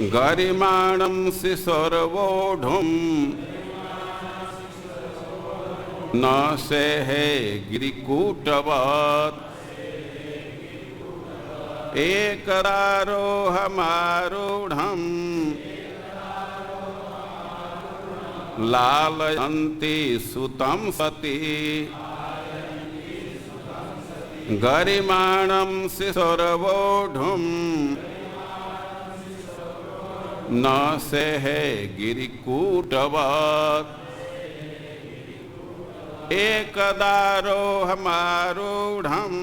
गरिमाणं शिशोर्वोढुं न सेहे गिरिकूटवत् एकदारोहमारूढं लालयन्ति सुतं सती गरिमाणं शिशोर्वोढुं न सेहे गिरिकूटवत् एकदारोहमारूढं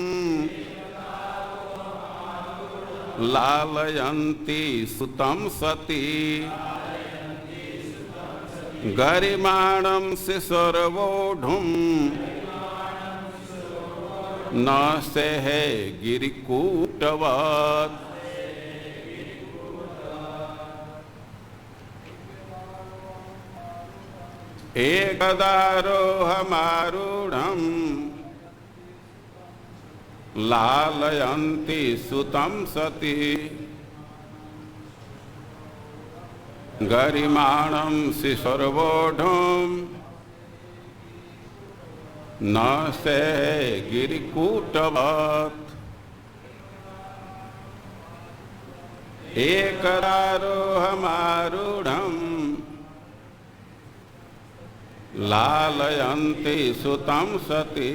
लालयन्ति सुतं सती गरिमाणं शिशोर्वोढुं न सेहे गिरिकूटवत् एकदारोहमारूढं लालयन्ति सुतं सती गरिमाणं शिशोर्वोढुं न सेहे गिरिकूटवत् एकदारोहमारूढं लालयन्ति सुतं सती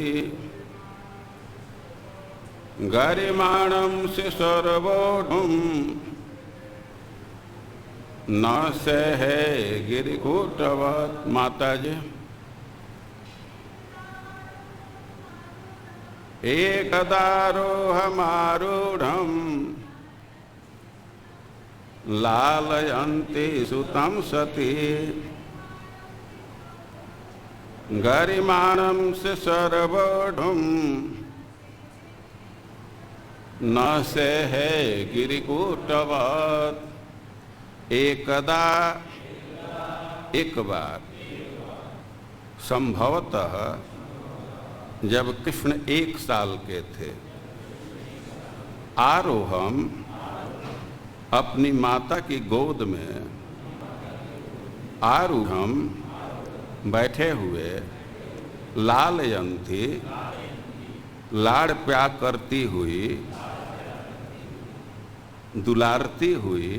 गरिमाणं शिशोर्वोढुं न सेहे गिरिकूटवत्। माता जी, एकदारोहमारूढं लालयन्ति सुतं सती गरिमाणं शिशोर्वोढुं न सेहे गिरिकूटवत्। एकदा, एक बार, संभवतः जब कृष्ण 1 साल के थे, आरोहम अपनी माता की गोद में आरूढ़म बैठे हुए लालयंती लाड़ प्यार करती हुई, दुलारती हुई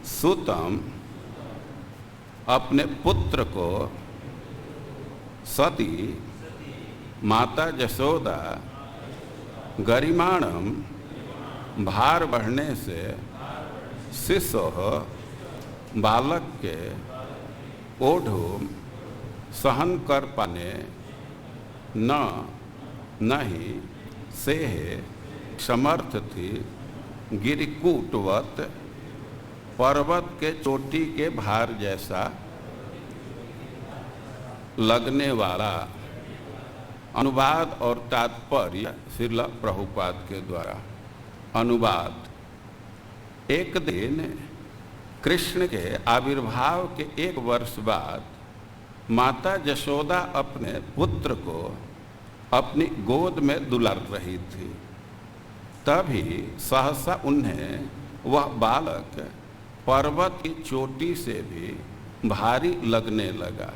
सुतम अपने पुत्र को सती माता यशोदा गरिमाणम भार बढ़ने से शिशोः बालक के ओढ़ो सहन कर पाने नहीं से समर्थ थी गिरिकूटवत पर्वत के चोटी के भार जैसा लगने वाला। अनुवाद और तात्पर्य श्रील प्रभुपाद के द्वारा। अनुवाद। एक दिन कृष्ण के आविर्भाव के 1 वर्ष बाद माता यशोदा अपने पुत्र को अपनी गोद में दुलार रही थी। तभी सहसा उन्हें वह बालक पर्वत की चोटी से भी भारी लगने लगा,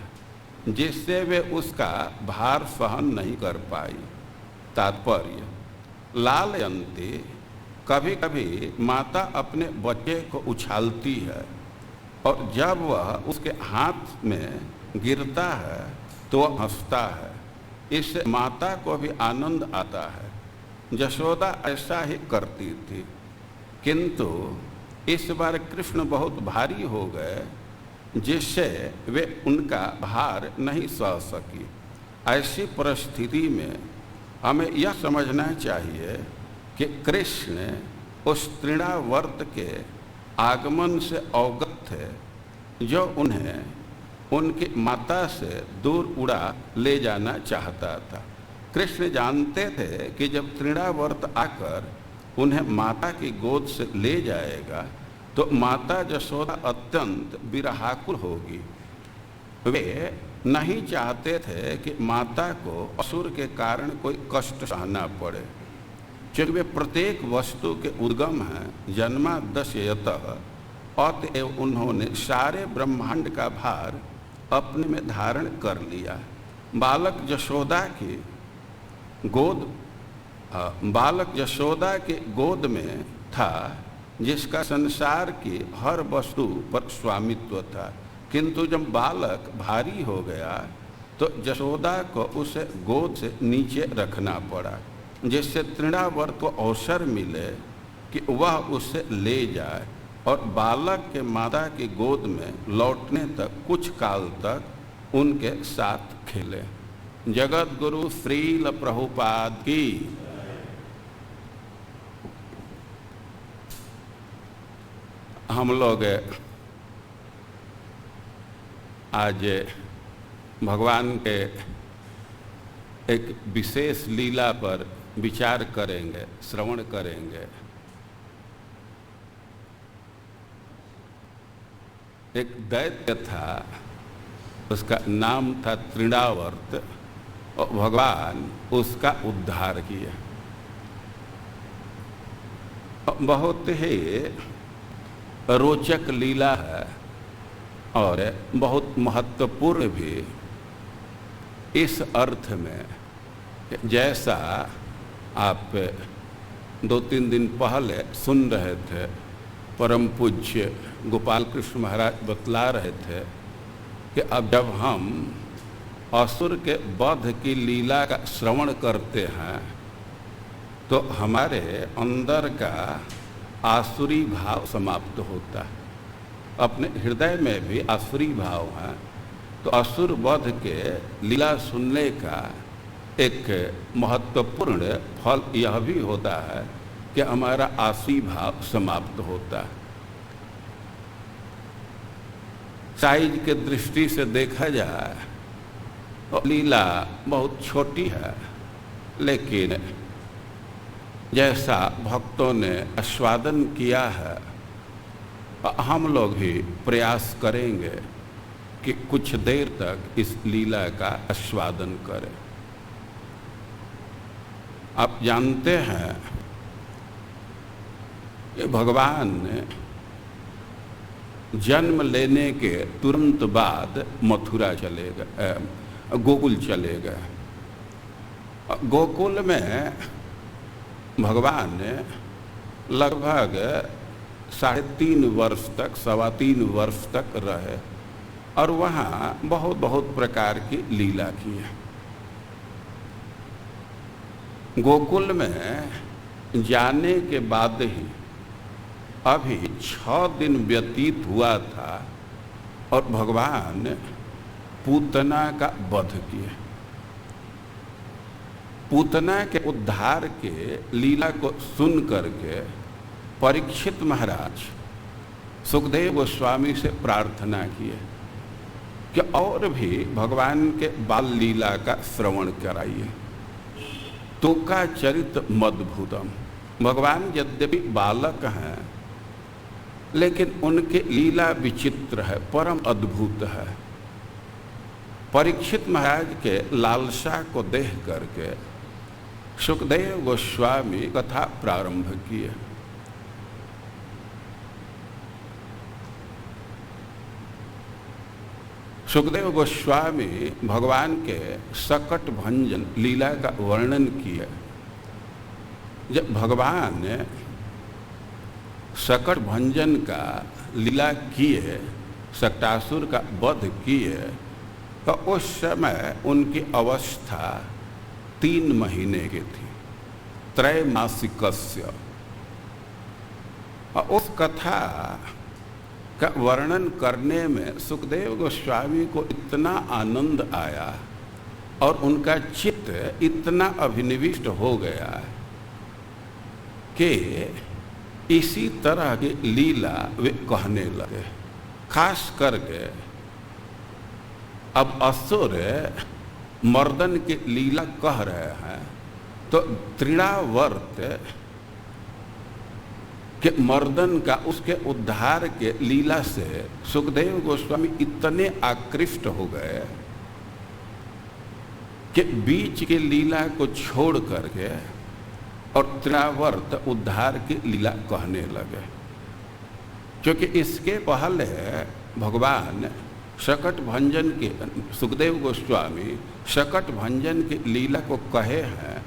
जिससे वे उसका भार सहन नहीं कर पाई। तात्पर्य। लालयंती कभी कभी माता अपने बच्चे को उछालती है और जब वह उसके हाथ में गिरता है तो वह हंसता है। इससे माता को भी आनंद आता है। यशोदा ऐसा ही करती थी, किंतु इस बार कृष्ण बहुत भारी हो गए, जिससे वे उनका भार नहीं सह सकी। ऐसी परिस्थिति में हमें यह समझना चाहिए कि कृष्ण उस तृणावर्त के आगमन से अवगत थे, जो उन्हें उनकी माता से दूर उड़ा ले जाना चाहता था। कृष्ण जानते थे कि जब तृणावर्त आकर उन्हें माता की गोद से ले जाएगा तो माता यशोदा अत्यंत विरहाकुल होगी। वे नहीं चाहते थे कि माता को असुर के कारण कोई कष्ट सहना पड़े, क्योंकि वे प्रत्येक वस्तु के उद्गम हैं जन्माद्यस्यतः अतएव उन्होंने सारे ब्रह्मांड का भार अपने में धारण कर लिया। बालक यशोदा के गोद में था, जिसका संसार की हर वस्तु पर स्वामित्व था। किंतु जब बालक भारी हो गया तो यशोदा को उसे गोद से नीचे रखना पड़ा, जिससे तृणावर्त को अवसर मिले कि वह उसे ले जाए और बालक के माता की गोद में लौटने तक कुछ काल तक उनके साथ खेले। जगत गुरु श्रील प्रभुपाद की। हम लोग आज भगवान के एक विशेष लीला पर विचार करेंगे, श्रवण करेंगे। एक दैत्य था, उसका नाम था तृणावर्त, और भगवान उसका उद्धार किया। बहुत ही रोचक लीला है और बहुत महत्वपूर्ण भी इस अर्थ में, जैसा आप 2-3 दिन पहले सुन रहे थे, परम पूज्य गोपाल कृष्ण महाराज बतला रहे थे कि अब जब हम असुर के वध की लीला का श्रवण करते हैं तो हमारे अंदर का आसुरी भाव समाप्त होता है। अपने हृदय में भी आसुरी भाव है, तो असुर वध के लीला सुनने का एक महत्वपूर्ण फल यह भी होता है कि हमारा आसुरी भाव समाप्त होता है। साइज के दृष्टि से देखा जाए तो लीला बहुत छोटी है, लेकिन जैसा भक्तों ने आस्वादन किया है, हम लोग भी प्रयास करेंगे कि कुछ देर तक इस लीला का आस्वादन करें। आप जानते हैं कि भगवान ने जन्म लेने के तुरंत बाद मथुरा चले गए, गोकुल चले गए। गोकुल में भगवान ने लगभग 3.5 वर्ष तक, 3.25 वर्ष तक रहे और वहाँ बहुत बहुत प्रकार की लीला की है। गोकुल में जाने के बाद ही अभी 6 दिन व्यतीत हुआ था और भगवान पूतना का वध किया। पूतना के उद्धार के लीला को सुन करके परीक्षित महाराज सुखदेव गोस्वामी से प्रार्थना किए कि और भी भगवान के बाल लीला का श्रवण कराइए। तो का चरित मद्भुतम, भगवान यद्यपि बालक हैं लेकिन उनके लीला विचित्र है, परम अद्भुत है। परीक्षित महाराज के लालसा को देख करके सुखदेव गोस्वामी कथा प्रारंभ किए। सुखदेव गोस्वामी भगवान के सकट भंजन लीला का वर्णन किया। जब भगवान ने सकट भंजन का लीला किए, सकटासुर का वध किए, तो उस समय उनकी अवस्था 3 महीने की थी, त्रैमासिकस्य। और उस कथा का वर्णन करने में सुखदेव गोस्वामी को इतना आनंद आया और उनका चित्त इतना अभिनिविष्ट हो गया कि इसी तरह की लीला वे कहने लगे। खास करके अब असुर मर्दन की लीला कह रहे हैं तो तृणावर्त के मर्दन का, उसके उद्धार के लीला से सुखदेव गोस्वामी इतने आकृष्ट हो गए कि बीच के लीला को छोड़ करके और तृणावर्त उद्धार की लीला कहने लगे। क्योंकि इसके पहले भगवान शकट भंजन के, सुखदेव गोस्वामी शकट भंजन की लीला को कहे हैं,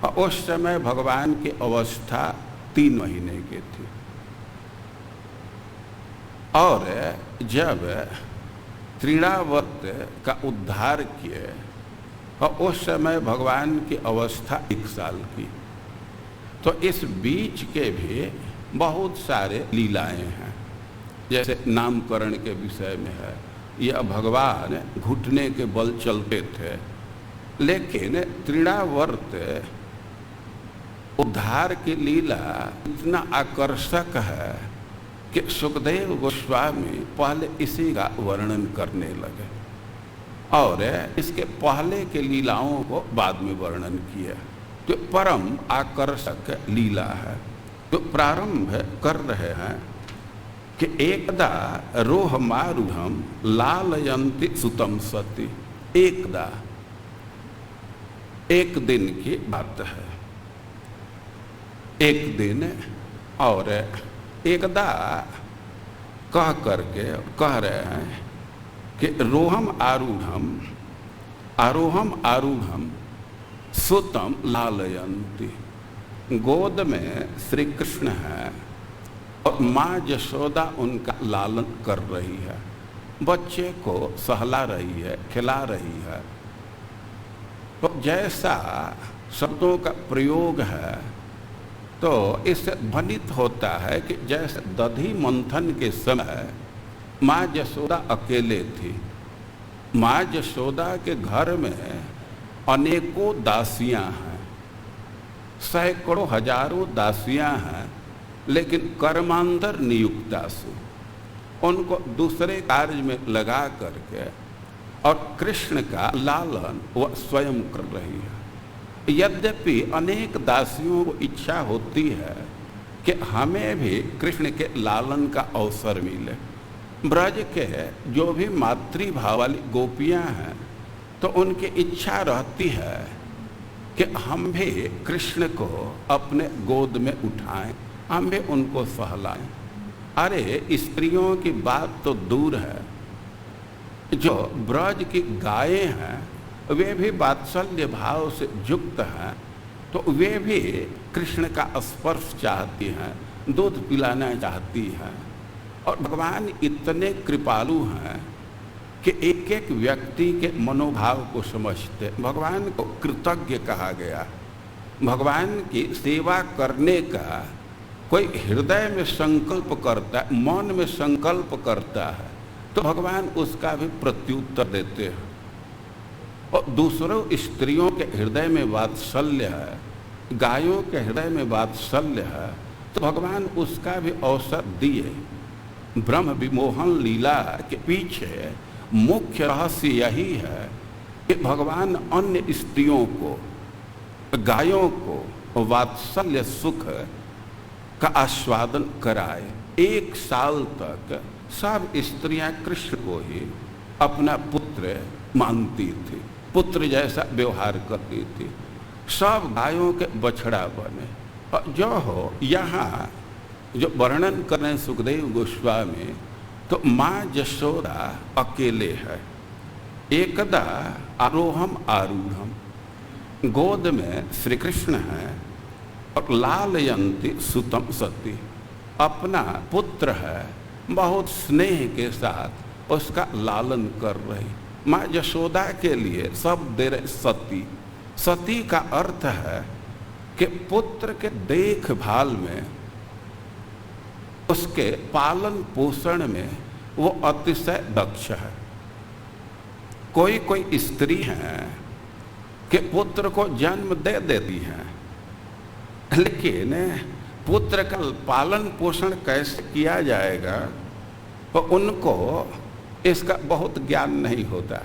और उस समय भगवान की अवस्था 3 महीने की थी। और जब तृणावर्त का उद्धार किए, और उस समय भगवान की अवस्था 1 साल की। तो इस बीच के भी बहुत सारे लीलाएं हैं, जैसे नामकरण के विषय में है, यह भगवान घुटने के बल चलते थे, लेकिन तृणावर्त उद्धार की लीला इतना आकर्षक है कि सुखदेव गोस्वामी पहले इसी का वर्णन करने लगे, और इसके पहले के लीलाओं को बाद में वर्णन किया। तो परम आकर्षक लीला है। तो प्रारंभ कर रहे हैं कि एकदा रोहमारूढ़म लालयन्ति सुतम सती। एकदा, एक दिन की बात है, एक दिन। और एकदा कह करके कह रहे हैं कि रोहम आरूढ़म सुतम लालयन्ति। गोद में श्री कृष्ण है और माँ यशोदा उनका लालन कर रही है, बच्चे को सहला रही है, खिला रही है। तो जैसा शब्दों का प्रयोग है, तो इससे ध्वनित होता है कि जैसे दधी मंथन के समय माँ यशोदा अकेले थी। माँ यशोदा के घर में अनेकों दासियां हैं, सैकड़ों हजारों दासियां हैं, लेकिन कर्मांतर नियुक्तासु, उनको दूसरे कार्य में लगा करके और कृष्ण का लालन वह स्वयं कर रही है। यद्यपि अनेक दासियों को इच्छा होती है कि हमें भी कृष्ण के लालन का अवसर मिले। ब्रज के जो भी मातृभाव वाली गोपियां हैं, तो उनकी इच्छा रहती है कि हम भी कृष्ण को अपने गोद में उठाएं, हम भी उनको सहलाएं। अरे स्त्रियों की बात तो दूर है, जो ब्रज की गायें हैं वे भी वात्सल्य भाव से युक्त हैं, तो वे भी कृष्ण का स्पर्श चाहती हैं, दूध पिलाना चाहती हैं। और भगवान इतने कृपालु हैं कि एक एक व्यक्ति के मनोभाव को समझते। भगवान को कृतज्ञ कहा गया। भगवान की सेवा करने का कोई हृदय में संकल्प करता है, मन में संकल्प करता है, तो भगवान उसका भी प्रत्युत्तर देते हैं। और दूसरों स्त्रियों के हृदय में वात्सल्य है, गायों के हृदय में वात्सल्य है, तो भगवान उसका भी अवसर दिए। ब्रह्म विमोहन लीला के पीछे मुख्य रहस्य यही है कि भगवान अन्य स्त्रियों को, गायों को वात्सल्य सुख का आस्वादन कराए। 1 साल तक सब स्त्रियां कृष्ण को ही अपना पुत्र मानती थी, पुत्र जैसा व्यवहार करती थी। सब गायों के बछड़ा बने। और जो हो यहाँ जो वर्णन करें सुखदेव गोस्वामी, तो माँ यशोदा अकेले है। एकदा आरोहम आरूढ़म, गोद में श्री कृष्ण है और लालयन्ति सुतम सती, अपना पुत्र है, बहुत स्नेह के साथ उसका लालन कर रही। माँ यशोदा के लिए सब दे रहे सती। सती का अर्थ है कि पुत्र के देखभाल में, उसके पालन पोषण में वो अतिशय दक्ष है। कोई कोई स्त्री हैं कि पुत्र को जन्म दे देती हैं, लेकिन पुत्र का पालन पोषण कैसे किया जाएगा तो उनको इसका बहुत ज्ञान नहीं होता।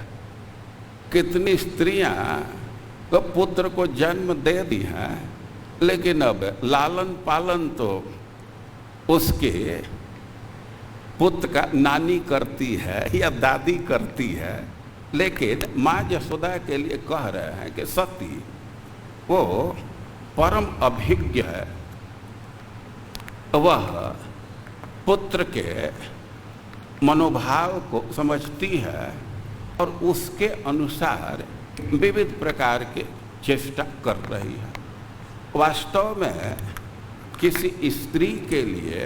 कितनी स्त्रियां तो पुत्र को जन्म दे दी हैं, लेकिन अब लालन पालन तो उसके पुत्र का नानी करती है या दादी करती है। लेकिन माँ यशोदा के लिए कह रहे हैं कि सती वो परम अभिज्ञ है, वह पुत्र के मनोभाव को समझती है और उसके अनुसार विविध प्रकार के चेष्टा कर रही है। वास्तव में किसी स्त्री के लिए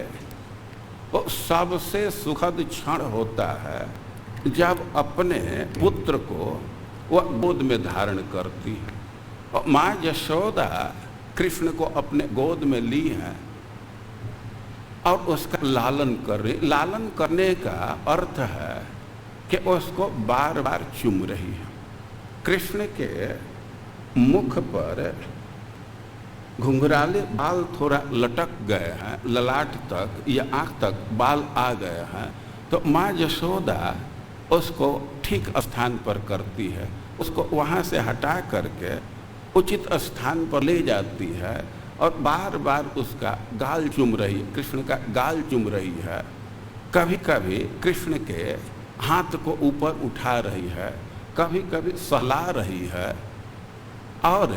वो सबसे सुखद क्षण होता है जब अपने पुत्र को वह गोद में धारण करती है। और माँ यशोदा कृष्ण को अपने गोद में ली है और उसका लालन कर रही। लालन करने का अर्थ है कि उसको बार बार चूम रही है। कृष्ण के मुख पर घुंघराले बाल थोड़ा लटक गए हैं, ललाट तक या आँख तक बाल आ गए हैं, तो माँ यशोदा उसको ठीक स्थान पर करती है, उसको वहाँ से हटा करके उचित स्थान पर ले जाती है और बार बार उसका गाल चूम रही है, कृष्ण का गाल चूम रही है। कभी कभी कृष्ण के हाथ को ऊपर उठा रही है, कभी कभी सहला रही है। और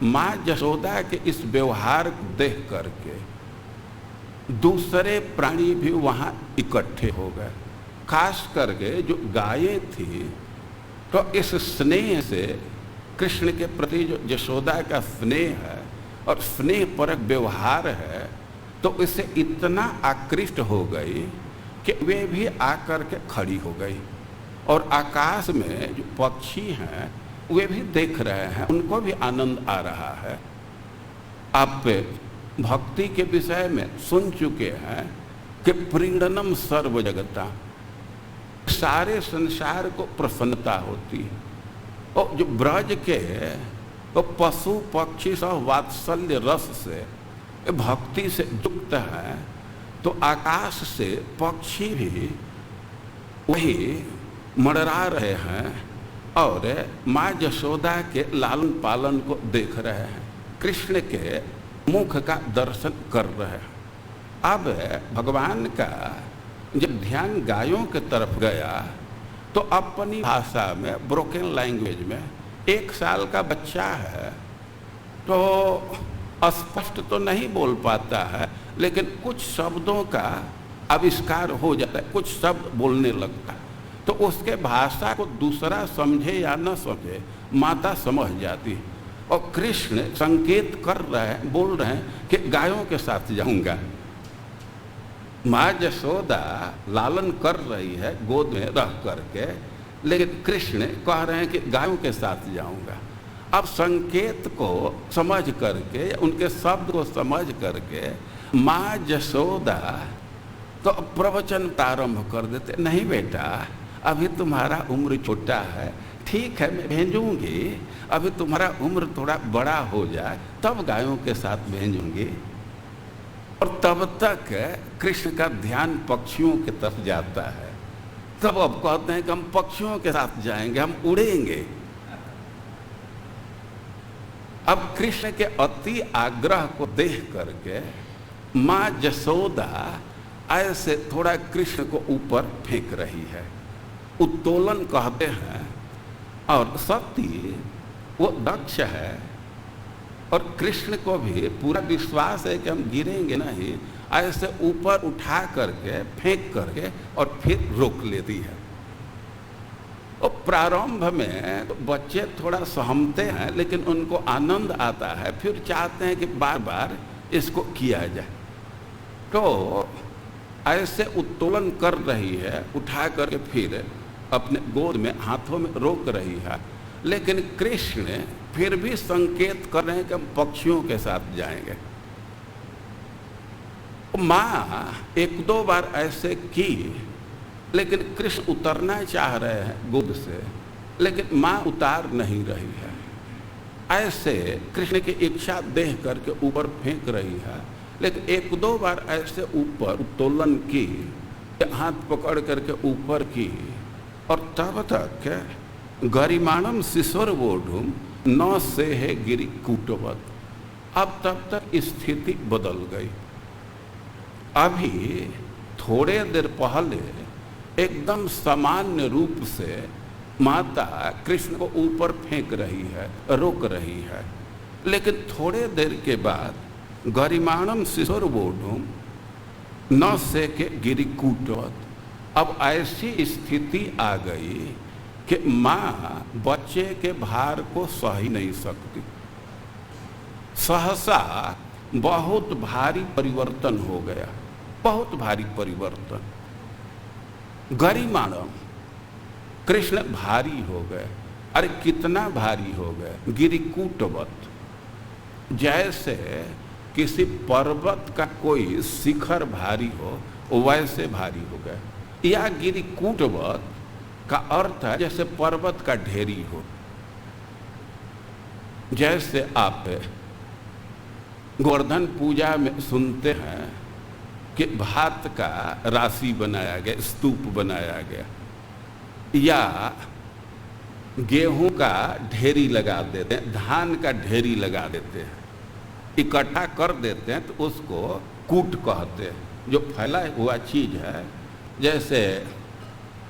माँ यशोदा के इस व्यवहार को देख करके दूसरे प्राणी भी वहाँ इकट्ठे हो गए। खास करके जो गायें थी, तो इस स्नेह से कृष्ण के प्रति जो यशोदा का स्नेह है और स्नेह परक व्यवहार है, तो इससे इतना आकृष्ट हो गई कि वे भी आकर के खड़ी हो गई। और आकाश में जो पक्षी हैं वे भी देख रहे हैं, उनको भी आनंद आ रहा है। आप भक्ति के विषय में सुन चुके हैं कि प्रीणनम सर्व जगता, सारे संसार को प्रसन्नता होती है। और जो ब्रज के तो पशु पक्षी सब वात्सल्य रस से भक्ति से युक्त है, तो आकाश से पक्षी भी वही मंडरा रहे हैं और माँ यशोदा के लालन पालन को देख रहे हैं, कृष्ण के मुख का दर्शन कर रहे हैं। अब भगवान का जब ध्यान गायों की तरफ गया तो अपनी भाषा में, ब्रोकन लैंग्वेज में, 1 साल का बच्चा है तो स्पष्ट तो नहीं बोल पाता है, लेकिन कुछ शब्दों का आविष्कार हो जाता है, कुछ शब्द बोलने लगता है। तो उसके भाषा को दूसरा समझे या न समझे, माता समझ जाती है। और कृष्ण संकेत कर रहे हैं, बोल रहे हैं कि गायों के साथ जाऊंगा। माँ यशोदा लालन कर रही है गोद में रह करके, लेकिन कृष्ण कह रहे हैं कि गायों के साथ जाऊंगा। अब संकेत को समझ करके, उनके शब्द को समझ करके माँ यशोदा तो प्रवचन प्रारंभ कर देते, नहीं बेटा अभी तुम्हारा उम्र छोटा है, ठीक है मैं भेजूंगी, अभी तुम्हारा उम्र थोड़ा बड़ा हो जाए तब गायों के साथ भेजूंगी। और तब तक कृष्ण का ध्यान पक्षियों की तरफ जाता है। तब अब कहते हैं कि हम पक्षियों के साथ जाएंगे, हम उड़ेंगे। अब कृष्ण के अति आग्रह को देख करके माँ यशोदा ऐसे थोड़ा कृष्ण को ऊपर फेंक रही है, उत्तोलन कहते हैं। और सती वो दक्ष है और कृष्ण को भी पूरा विश्वास है कि हम गिरेंगे नहीं, ऐसे ऊपर उठा करके फेंक करके और फिर रोक लेती है। और प्रारंभ में तो बच्चे थोड़ा सहमते हैं, लेकिन उनको आनंद आता है, फिर चाहते हैं कि बार बार इसको किया जाए। तो ऐसे उत्तोलन कर रही है, उठा करके फिर अपने गोद में हाथों में रोक रही है, लेकिन कृष्ण फिर भी संकेत कर रहे हैं कि हम पक्षियों के साथ जाएंगे। माँ 1-2 बार ऐसे की, लेकिन कृष्ण उतरना चाह रहे हैं गोद से, लेकिन माँ उतार नहीं रही है। ऐसे कृष्ण की इच्छा देख करके ऊपर फेंक रही है, लेकिन 1-2 बार ऐसे ऊपर उत्तोलन की, हाथ पकड़ करके ऊपर की, और तब तक गरिमाणम शिशोर वोढुम न से है गिरी कूटवत। अब तब तक स्थिति बदल गई। अभी थोड़े देर पहले एकदम सामान्य रूप से माता कृष्ण को ऊपर फेंक रही है, रोक रही है, लेकिन थोड़े देर के बाद गरिमाणम शिशोर वोढुम न से के गिरिकूटवत। अब ऐसी स्थिति आ गई कि माँ बच्चे के भार को सह ही नहीं सकती। सहसा बहुत भारी परिवर्तन हो गया, बहुत भारी परिवर्तन। गरिमाणम, कृष्ण भारी हो गए। अरे कितना भारी हो गए, गिरिकूटवत, जैसे किसी पर्वत का कोई शिखर भारी हो वैसे भारी हो गए। या गिरिकूटवत का अर्थ है जैसे पर्वत का ढेरी हो। जैसे आप गोवर्धन पूजा में सुनते हैं कि भात का राशि बनाया गया, स्तूप बनाया गया, या गेहूं का ढेरी लगा देते हैं, धान का ढेरी लगा देते हैं, इकट्ठा कर देते हैं तो उसको कूट कहते हैं। जो फैला हुआ चीज है, जैसे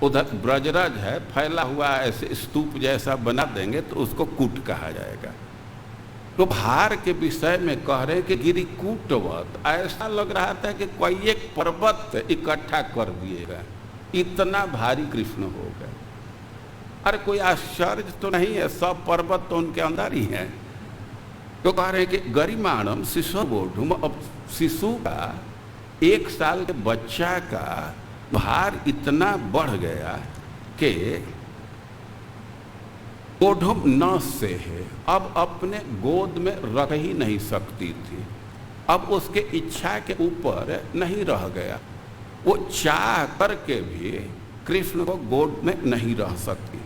उधर ब्रजराज है, फैला हुआ ऐसे स्तूप जैसा बना देंगे तो उसको कूट कहा जाएगा। तो भार के विषय में कह रहे हैं कि गिरिकूटवत, ऐसा लग रहा था कि कोई एक पर्वत इकट्ठा कर दिए गए, इतना भारी कृष्ण हो गए। अरे कोई आश्चर्य तो नहीं है, सब पर्वत तो उनके अंदर ही है। तो कह रहे हैं कि गरिमाणम शिशु बोधुम। अब शिशु का, 1 साल के बच्चा का भार इतना बढ़ गया कि बोधुम न से है, अब अपने गोद में रख ही नहीं सकती थी, अब उसके इच्छा के ऊपर नहीं रह गया। वो चाह करके भी कृष्ण को गोद में नहीं रह सकती।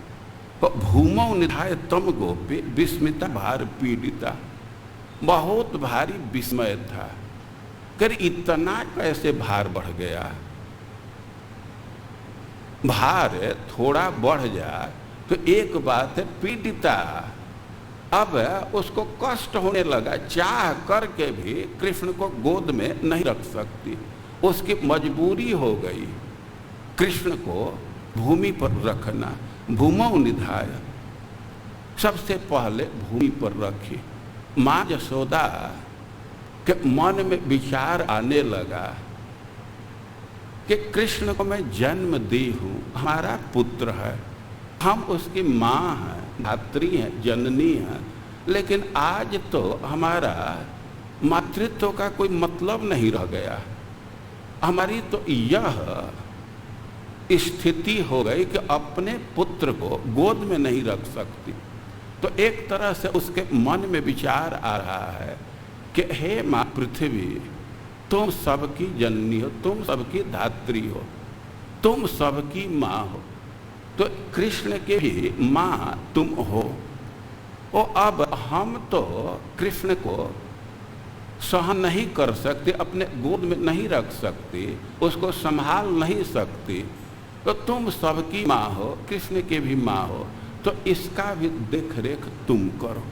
तो भूमौ निधाय तम गोपी विस्मिता भार पीड़िता, बहुत भारी विस्मय था कि इतना कैसे भार बढ़ गया। भार थोड़ा बढ़ जाए तो एक बात है, पीड़िता, अब उसको कष्ट होने लगा, चाह करके भी कृष्ण को गोद में नहीं रख सकती, उसकी मजबूरी हो गई कृष्ण को भूमि पर रखना। भूमौ निधाय, सबसे पहले भूमि पर रखी। माँ यशोदा के मन में विचार आने लगा कि कृष्ण को मैं जन्म दी हूँ, हमारा पुत्र है, हम उसकी माँ हैं, धात्री हैं, जननी हैं, लेकिन आज तो हमारा मातृत्व का कोई मतलब नहीं रह गया। हमारी तो यह स्थिति हो गई कि अपने पुत्र को गोद में नहीं रख सकती। तो एक तरह से उसके मन में विचार आ रहा है कि हे माँ पृथ्वी, तुम सबकी जननी हो, तुम सबकी धात्री हो, तुम सबकी माँ हो, तो कृष्ण के भी माँ तुम हो। और अब हम तो कृष्ण को सहन नहीं कर सकते, अपने गोद में नहीं रख सकती, उसको संभाल नहीं सकती, तो तुम सबकी माँ हो, कृष्ण के भी माँ हो, तो इसका भी देख रेख तुम करो।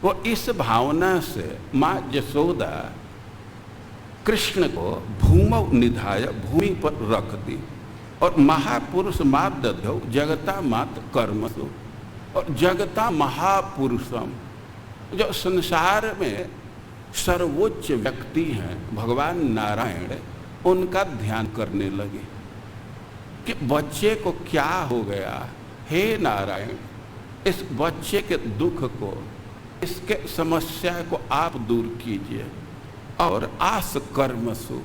वो इस भावना से माँ यशोदा कृष्ण को भूमौ निधाय, भूमि पर रख दी। और महापुरुष मात दधौ जगता मात कर्मसु, और जगता महापुरुषम, जो संसार में सर्वोच्च व्यक्ति हैं भगवान नारायण, उनका ध्यान करने लगे कि बच्चे को क्या हो गया। हे नारायण, इस बच्चे के दुख को, इसके समस्या को आप दूर कीजिए। और आस कर्मसु,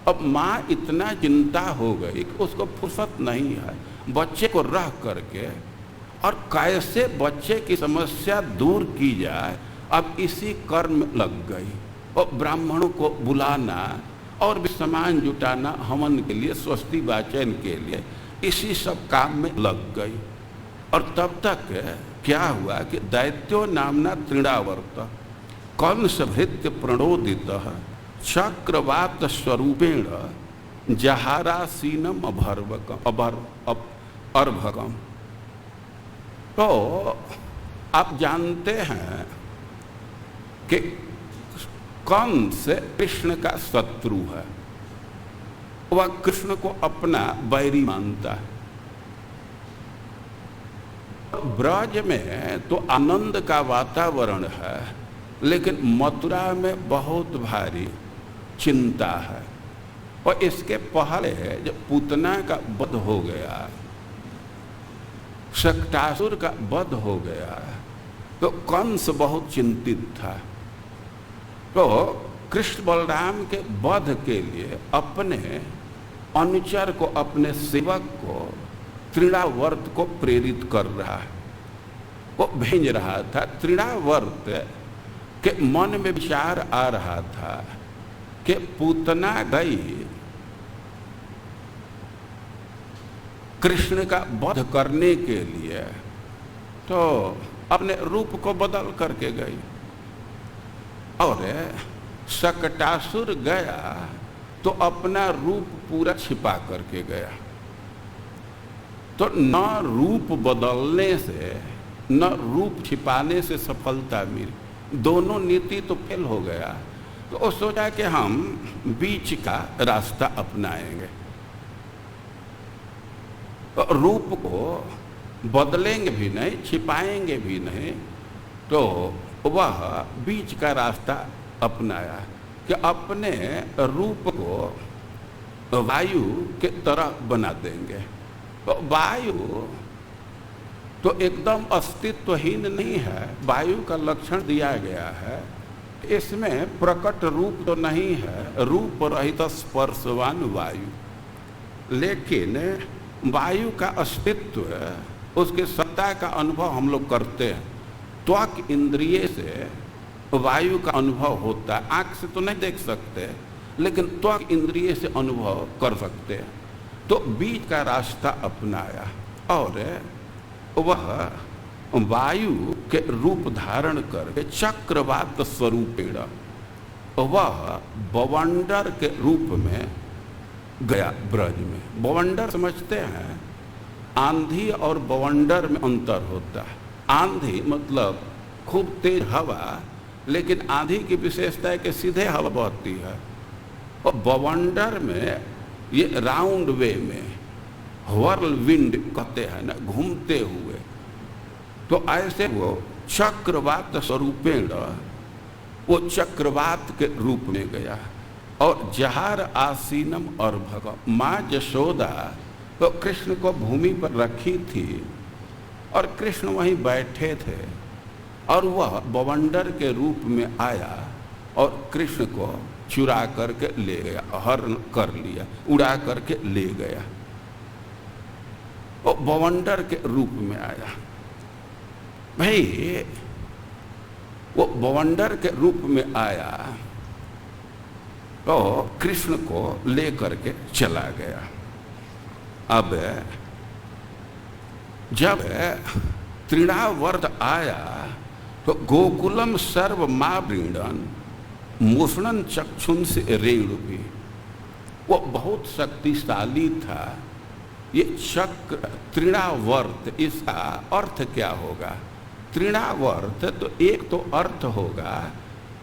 अब माँ इतना चिंता हो गई कि उसको फुर्सत नहीं है बच्चे को रह करके, और कैसे बच्चे की समस्या दूर की जाए, अब इसी कर्म लग गई। और ब्राह्मणों को बुलाना और भी सामान जुटाना हवन के लिए, स्वस्ति वाचन के लिए, इसी सब काम में लग गई। और तब तक क्या हुआ कि दैत्यो नामना तृणावर्त कंस भृत्य प्रणोदित चक्रवात स्वरूपेण जहारासीनम अर्भकम। तो आप जानते हैं कि कंस कृष्ण का शत्रु है, वह कृष्ण को अपना बैरी मानता है। ब्रज में तो आनंद का वातावरण है, लेकिन मथुरा में बहुत भारी चिंता है। और इसके पहले जब पूतना का वध हो गया, शक्टासुर का वध हो गया, तो कंस बहुत चिंतित था। तो कृष्ण बलराम के वध के लिए अपने अनुचर को, अपने सेवक को, तृणावर्त को प्रेरित कर रहा है। वो भेज रहा था। तृणावर्त के मन में विचार आ रहा था कि पूतना गई कृष्ण का वध करने के लिए, तो अपने रूप को बदल करके गई, और शक्टासुर गया तो अपना रूप पूरा छिपा करके गया। तो न रूप बदलने से न रूप छिपाने से सफलता मिली, दोनों नीति तो फेल हो गया। तो वो सोचा कि हम बीच का रास्ता अपनाएंगे, तो रूप को बदलेंगे भी नहीं, छिपाएंगे भी नहीं, तो वह बीच का रास्ता अपनाया कि अपने रूप को वायु के तरह बना देंगे। तो वायु तो एकदम अस्तित्वहीन नहीं है, वायु का लक्षण दिया गया है, इसमें प्रकट रूप तो नहीं है, रूप रहित स्पर्शवान वायु, लेकिन वायु का अस्तित्व, उसके सत्ता का अनुभव हम लोग करते हैं। त्वक इंद्रिय से वायु का अनुभव होता है, आँख से तो नहीं देख सकते, लेकिन त्वक इंद्रिय से अनुभव कर सकते हैं। तो बीच का रास्ता अपनाया और वह वायु के रूप धारण करके चक्रवात स्वरूपेण वह बवंडर के रूप में गया ब्रज में। बवंडर समझते हैं, आंधी और बवंडर में अंतर होता है। आंधी मतलब खूब तेज हवा, लेकिन आंधी की विशेषता है कि सीधे हवा बहती है, और बवंडर में ये राउंड वे में व्हर्ल विंड कहते हैं ना, घूमते हुए। तो ऐसे वो चक्रवात स्वरूपेण वो चक्रवात के रूप में गया। और जहार आसीनम और भगव, माँ यशोदा तो कृष्ण को भूमि पर रखी थी और कृष्ण वहीं बैठे थे, और वह बवंडर के रूप में आया और कृष्ण को चुरा करके ले गया, हरण कर लिया, उड़ा करके ले गया। वो बवंडर के रूप में आया। भाई वो बवंडर के रूप में आया तो कृष्ण को ले करके चला गया। अब जब तृणावर्त आया तो गोकुलम सर्व मावृणन मुषणन चक्षुन से रेणु भी, वो बहुत शक्तिशाली था। ये चक्र तृणावर्त, इसका अर्थ क्या होगा? तृणावर्त तो एक तो अर्थ होगा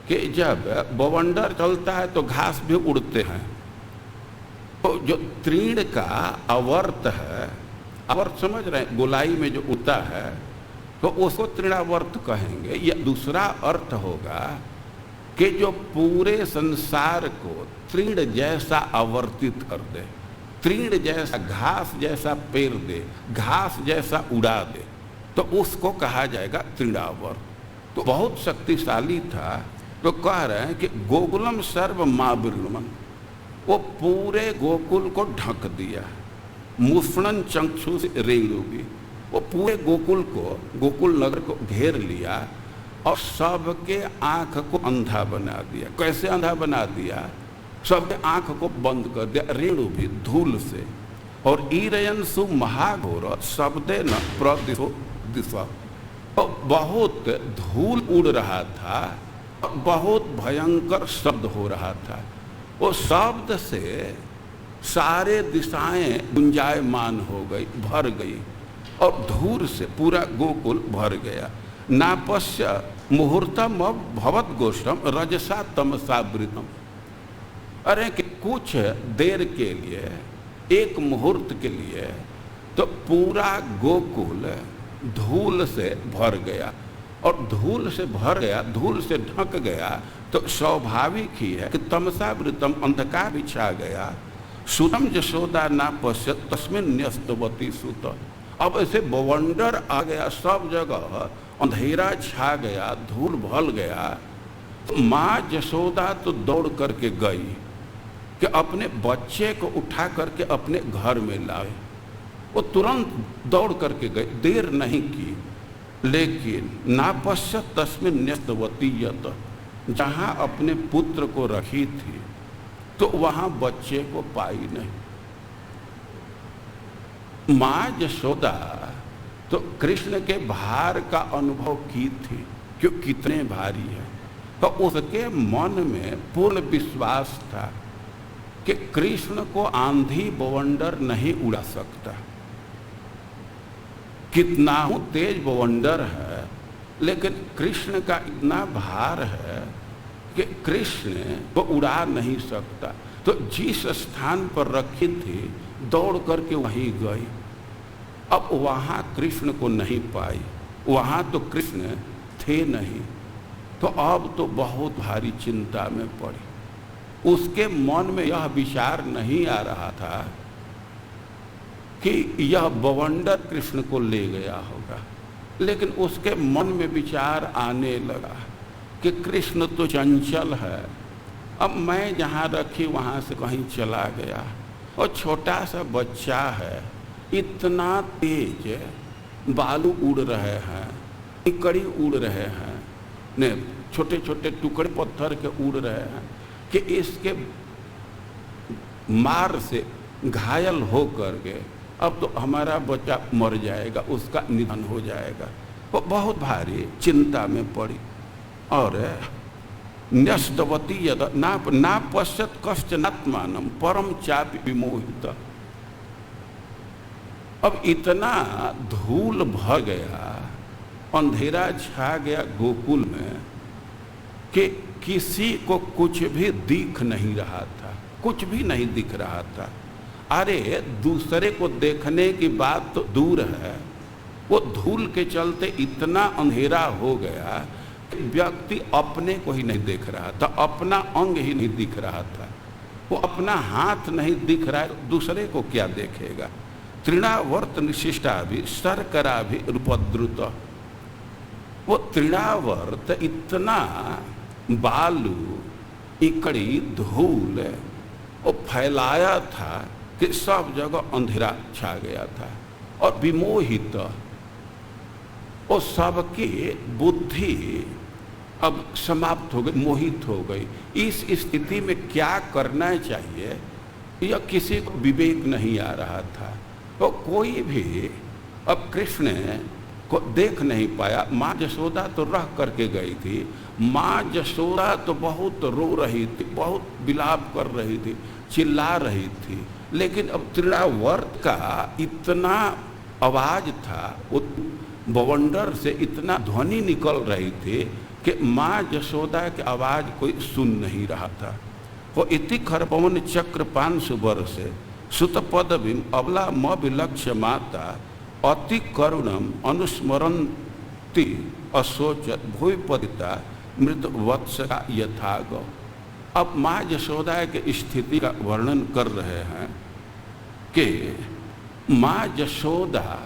कि जब बवंडर चलता है तो घास भी उड़ते हैं, तो जो तृण का अवर्त है, अवर्त समझ रहे हैं, गोलाई में जो उड़ता है, तो उसको तृणावर्त कहेंगे। या दूसरा अर्थ होगा कि जो पूरे संसार को तृण जैसा आवर्तित कर दे, तृण जैसा, घास जैसा पेर दे, घास जैसा उड़ा दे, तो उसको कहा जाएगा तृणावर्त। तो बहुत शक्तिशाली था। तो कह रहे हैं कि गोकुलम सर्व मावृणम, वो पूरे गोकुल को ढक दिया। मुषणन चक्षु से रेणु भी, वो पूरे गोकुल को, गोकुल नगर को घेर लिया और सबके आंख को अंधा बना दिया। कैसे अंधा बना दिया? सबके आंख को बंद कर दिया, रेणु भी धूल से। और ईरयंसु महाघोर शब्दे न प्रदिशो दिशा, तो बहुत धूल उड़ रहा था, बहुत भयंकर शब्द हो रहा था। वो शब्द से सारे दिशाएं गुंजायमान हो गई, भर गई, और धूल से पूरा गोकुल भर गया। नापस्य मुहूर्तम भवत गोष्ठम रजसा तमसावृतम, अरे कि कुछ देर के लिए, एक मुहूर्त के लिए तो पूरा गोकुल धूल से भर गया। और धूल से भर गया, धूल से ढक गया, तो स्वाभाविक ही है कि तमसावृतम, अंधकार भी छा गया। सुतम यशोदा ना पश्यत तस्मिन् न्यस्तवती सुत। अब ऐसे बवंडर आ गया, सब जगह अंधेरा छा गया, धूल भल गया। तो माँ यशोदा तो दौड़ करके गई कि अपने बच्चे को उठा करके अपने घर में लाए। वो तुरंत दौड़ करके गई, देर नहीं की। लेकिन ना पश्यत तस्मिन् न्यस्तवतीयत, जहाँ अपने पुत्र को रखी थी तो वहाँ बच्चे को पाई नहीं। माँ यशोदा तो कृष्ण के भार का अनुभव की थी, क्यों कितने भारी है। तो उसके मन में पूर्ण विश्वास था कि कृष्ण को आंधी बवंडर नहीं उड़ा सकता। कितना तेज बवंडर है, लेकिन कृष्ण का इतना भार है कि कृष्ण को उड़ा नहीं सकता। तो जिस स्थान पर रखी थी दौड़ करके वहीं गई। अब वहाँ कृष्ण को नहीं पाई, वहाँ तो कृष्ण थे नहीं। तो अब तो बहुत भारी चिंता में पड़ी। उसके मन में यह विचार नहीं आ रहा था कि यह बवंडर कृष्ण को ले गया होगा, लेकिन उसके मन में विचार आने लगा कि कृष्ण तो चंचल है, अब मैं जहाँ रखी वहाँ से कहीं चला गया, और छोटा सा बच्चा है, इतना तेज बालू उड़ रहे हैं, इकड़ी उड़ रहे हैं, ने छोटे छोटे टुकड़े पत्थर के उड़ रहे हैं कि इसके मार से घायल हो करके अब तो हमारा बच्चा मर जाएगा, उसका निधन हो जाएगा। वो बहुत भारी चिंता में पड़ी। और न्यस्तवती यद ना पश्यत कश्चनात्मानं परम चापि विमोहित। अब इतना धूल भर गया, अंधेरा छा गया गोकुल में कि किसी को कुछ भी दिख नहीं रहा था, कुछ भी नहीं दिख रहा था। अरे दूसरे को देखने की बात तो दूर है, वो धूल के चलते इतना अंधेरा हो गया कि व्यक्ति अपने को ही नहीं देख रहा था, अपना अंग ही नहीं दिख रहा था। वो अपना हाथ नहीं दिख रहा है, दूसरे को क्या देखेगा। तृणावर्त निशिष्टा भी शर्करा भी रूपद्रुत। वो तृणावर्त इतना बालू इकड़ी धूल वो फैलाया था कि सब जगह अंधेरा छा गया था। और विमोहित, वो सबकी बुद्धि अब समाप्त हो गई, मोहित हो गई। इस स्थिति में क्या करना चाहिए यह किसी को विवेक नहीं आ रहा था। तो कोई भी अब कृष्ण को देख नहीं पाया। माँ यशोदा तो रह करके गई थी। माँ यशोदा तो बहुत रो रही थी, बहुत विलाप कर रही थी, चिल्ला रही थी। लेकिन अब तृणावर्त का इतना आवाज था, वो बवंडर से इतना ध्वनि निकल रही थी कि माँ यशोदा की आवाज कोई सुन नहीं रहा था। वो इति खरपवन चक्र 500 वर्ष सुत पदवीम अबला म विलक्ष्य माता अति करुणम अनुस्मरन्ति अशोचत भूपतिता मृत वत्स का यथागो। अब माँ यशोदा की स्थिति का वर्णन कर रहे हैं कि माँ यशोदा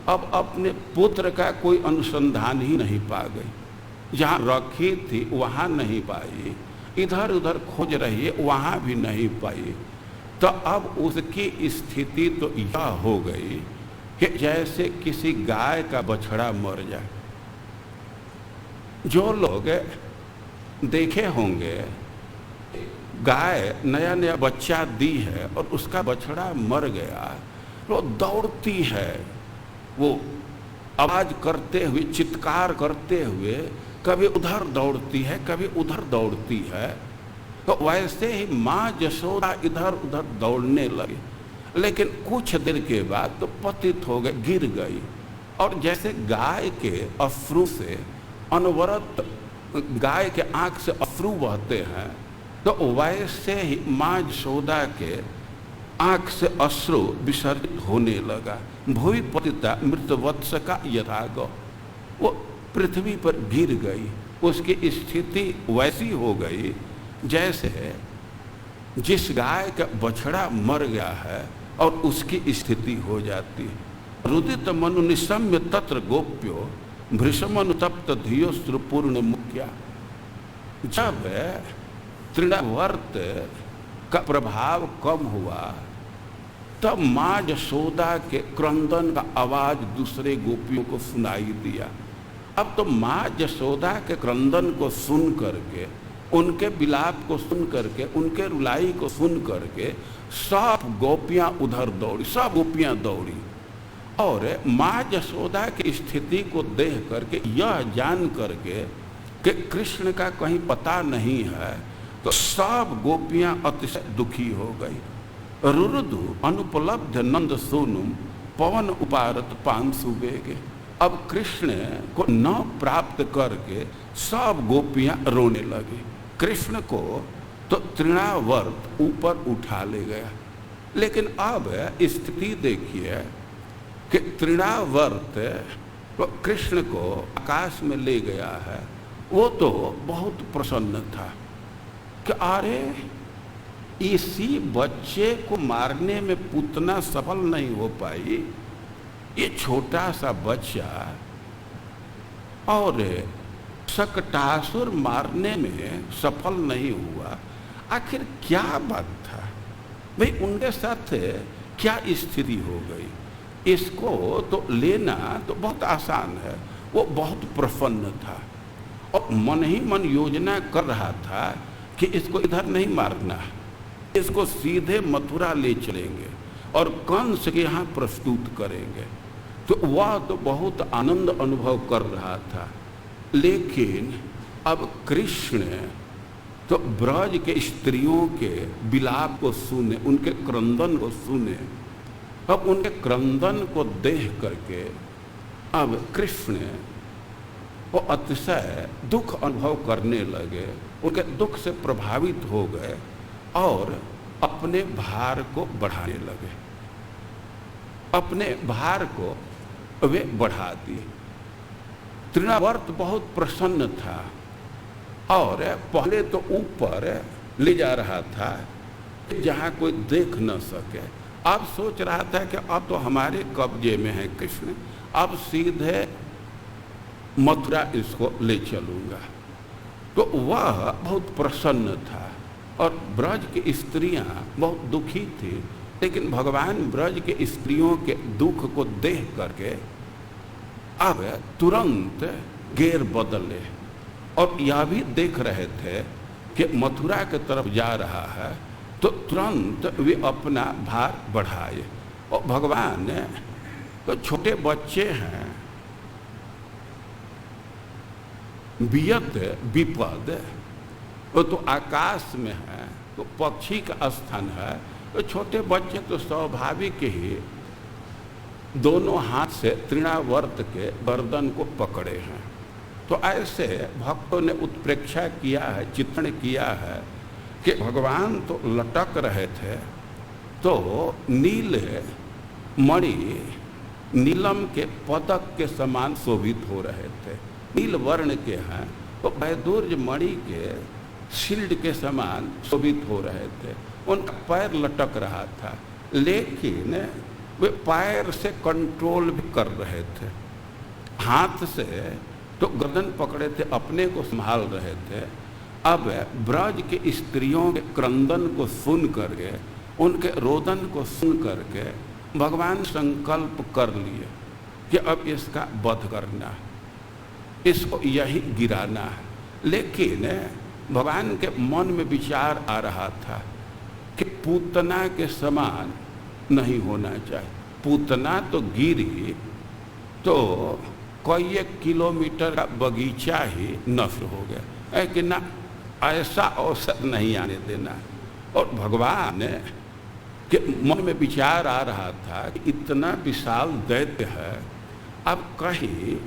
अब अपने पुत्र का कोई अनुसंधान ही नहीं पा गई। जहाँ रखी थी वहाँ नहीं पाई, इधर उधर खोज रही है वहाँ भी नहीं पाई। तो अब उसकी स्थिति तो यह हो गई कि जैसे किसी गाय का बछड़ा मर जाए। जो लोग देखे होंगे गाय नया नया बच्चा दी है और उसका बछड़ा मर गया, वो दौड़ती है, वो आवाज करते हुए, चित्कार करते हुए कभी उधर दौड़ती है, कभी उधर दौड़ती है। तो वैसे ही माँ यशोदा इधर उधर दौड़ने लगी। लेकिन कुछ देर के बाद तो पतित हो गई, गिर गई। और जैसे गाय के अश्रु से अनवरत गाय के आंख से अश्रु बहते हैं, तो वैसे ही माँ यशोदा के आंख से अश्रु विसर्जित होने लगा। भूमि पतिता मृत वत्स का यथाग, वो पृथ्वी पर गिर गई। उसकी स्थिति वैसी हो गई जैसे जिस गाय का बछड़ा मर गया है और उसकी स्थिति हो जाती है। रुदित मनु निशम्य तत्र गोप्यो भृशमनुतप्त धियोस्त्रपूर्ण मुख्या। जब तृणावर्त का प्रभाव कम हुआ तब माँ यशोदा के क्रंदन का आवाज दूसरे गोपियों को सुनाई दिया। अब तो माँ यशोदा के क्रंदन को सुन करके, उनके विलाप को सुन करके, उनके रुलाई को सुन करके सब गोपियां उधर दौड़ी, सब गोपियां दौड़ी और माँ यशोदा की स्थिति को देख करके, यह जान करके कि कृष्ण का कहीं पता नहीं है, तो सब गोपियां अतिशय दुखी हो गई। रुरुदु अनुपलब्ध नंद सोनुम पवन उपारत पांसु वेगे। अब कृष्ण को न प्राप्त करके सब गोपियां रोने लगी। कृष्ण को तो तृणावर्त ऊपर उठा ले गया, लेकिन अब स्थिति देखिए कि तृणावर्त तो कृष्ण को आकाश में ले गया है। वो तो बहुत प्रसन्न था कि अरे इसी बच्चे को मारने में पूतना सफल नहीं हो पाई, ये छोटा सा बच्चा, और शकटासुर मारने में सफल नहीं हुआ। आखिर क्या बात था भाई, उनके साथ क्या स्थिति हो गई? इसको तो लेना तो बहुत आसान है। वो बहुत प्रसन्न था और मन ही मन योजना कर रहा था कि इसको इधर नहीं मारना, इसको सीधे मथुरा ले चलेंगे और कंस के यहाँ प्रस्तुत करेंगे। तो वह तो बहुत आनंद अनुभव कर रहा था। लेकिन अब कृष्ण तो ब्रज के स्त्रियों के विलाप को सुने, उनके क्रंदन को सुने। अब उनके क्रंदन को देख करके अब कृष्ण वो अतिशय दुख अनुभव करने लगे, उनके दुख से प्रभावित हो गए और अपने भार को बढ़ाने लगे। अपने भार को वे बढ़ा दिए। तृणावर्त बहुत प्रसन्न था और पहले तो ऊपर ले जा रहा था जहाँ कोई देख न सके। अब सोच रहा था कि अब तो हमारे कब्जे में है कृष्ण, अब सीधे मथुरा इसको ले चलूँगा। तो वह बहुत प्रसन्न था और ब्रज की स्त्रियां बहुत दुखी थी। लेकिन भगवान ब्रज के स्त्रियों के दुख को देख करके अब तुरंत गेर बदले और यह भी देख रहे थे कि मथुरा के तरफ जा रहा है, तो तुरंत वे अपना भार बढ़ाए। और भगवान तो छोटे बच्चे हैं, वियत विपद, वो तो आकाश में है, तो पक्षी का स्थान है। तो छोटे बच्चे तो स्वाभाविक ही दोनों हाथ से तृणावर्त के गर्दन को पकड़े हैं। तो ऐसे भक्तों ने उत्प्रेक्षा किया है, चित्रण किया है कि भगवान तो लटक रहे थे, तो नील मणि नीलम के पदक के समान शोभित हो रहे थे। नील वर्ण के हैं तो वैदुर्य मणि के शील्ड के समान शोभित हो रहे थे। उनका पैर लटक रहा था, लेकिन वे पैर से कंट्रोल भी कर रहे थे। हाथ से तो गर्दन पकड़े थे, अपने को संभाल रहे थे। अब ब्रज के स्त्रियों के क्रंदन को सुन करके, उनके रोदन को सुन करके भगवान संकल्प कर लिए कि अब इसका वध करना है, इसको यही गिराना है। लेकिन भगवान के मन में विचार आ रहा था कि पूतना के समान नहीं होना चाहिए। पूतना तो गिरी तो कई एक किलोमीटर का बगीचा ही नष्ट हो गया है कि ना, ऐसा अवसर नहीं आने देना। और भगवान के मन में विचार आ रहा था कि इतना विशाल दैत्य है, अब कहीं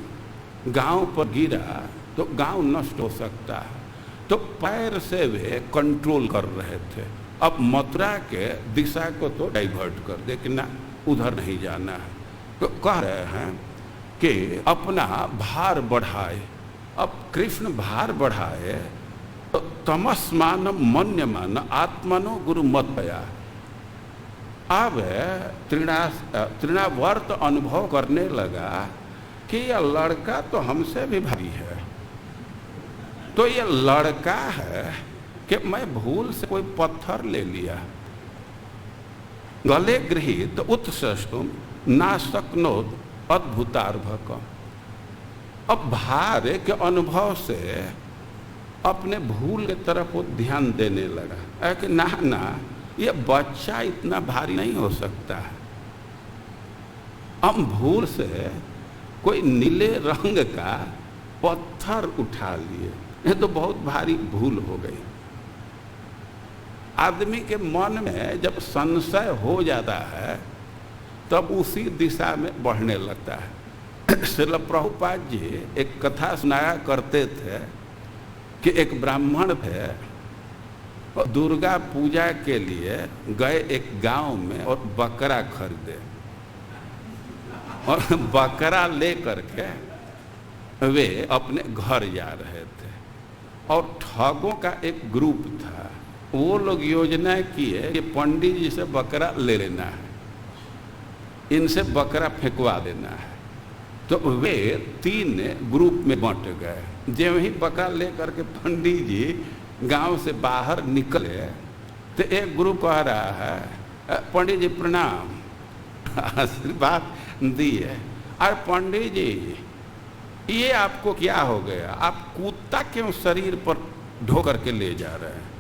गांव पर गिरा तो गांव नष्ट हो सकता है। तो पैर से वे कंट्रोल कर रहे थे। अब मथुरा के दिशा को तो डाइवर्ट कर दे कि ना, उधर नहीं जाना है। तो कह रहे हैं कि अपना भार बढ़ाए। अब कृष्ण भार बढ़ाए तो तमस्मान मन्यमान आत्मनो गुरु मत पया। अब तृणावर्त अनुभव करने लगा कि यह लड़का तो हमसे भी भारी है, तो यह लड़का है कि मैं भूल से कोई पत्थर ले लिया। गले गृहीत उत्सष्टुम नाशक्नोद अद्भुतार्भक। अब भार के अनुभव से अपने भूल की तरफ वो ध्यान देने लगा कि ना ये बच्चा इतना भारी नहीं हो सकता है। हम भूल से कोई नीले रंग का पत्थर उठा लिए, ये तो बहुत भारी भूल हो गई। आदमी के मन में जब संशय हो जाता है तब उसी दिशा में बढ़ने लगता है। श्रील प्रभुपाद जी एक कथा सुनाया करते थे कि एक ब्राह्मण थे, दुर्गा पूजा के लिए गए एक गांव में और बकरा खरीदे और बकरा ले करके वे अपने घर जा रहे थे और ठगों का एक ग्रुप था। वो लोग योजना किए कि पंडित जी से बकरा ले लेना है, इनसे बकरा फेंकवा देना है। तो वे 3 ग्रुप में बंट गए। जब ही बकरा ले करके पंडित जी गांव से बाहर निकले तो एक ग्रुप कह रहा है, पंडित जी प्रणाम, आशीर्वाद दिए। और पंडित जी ये आपको क्या हो गया, आप कुत्ता क्यों शरीर पर ढो करके ले जा रहे हैं?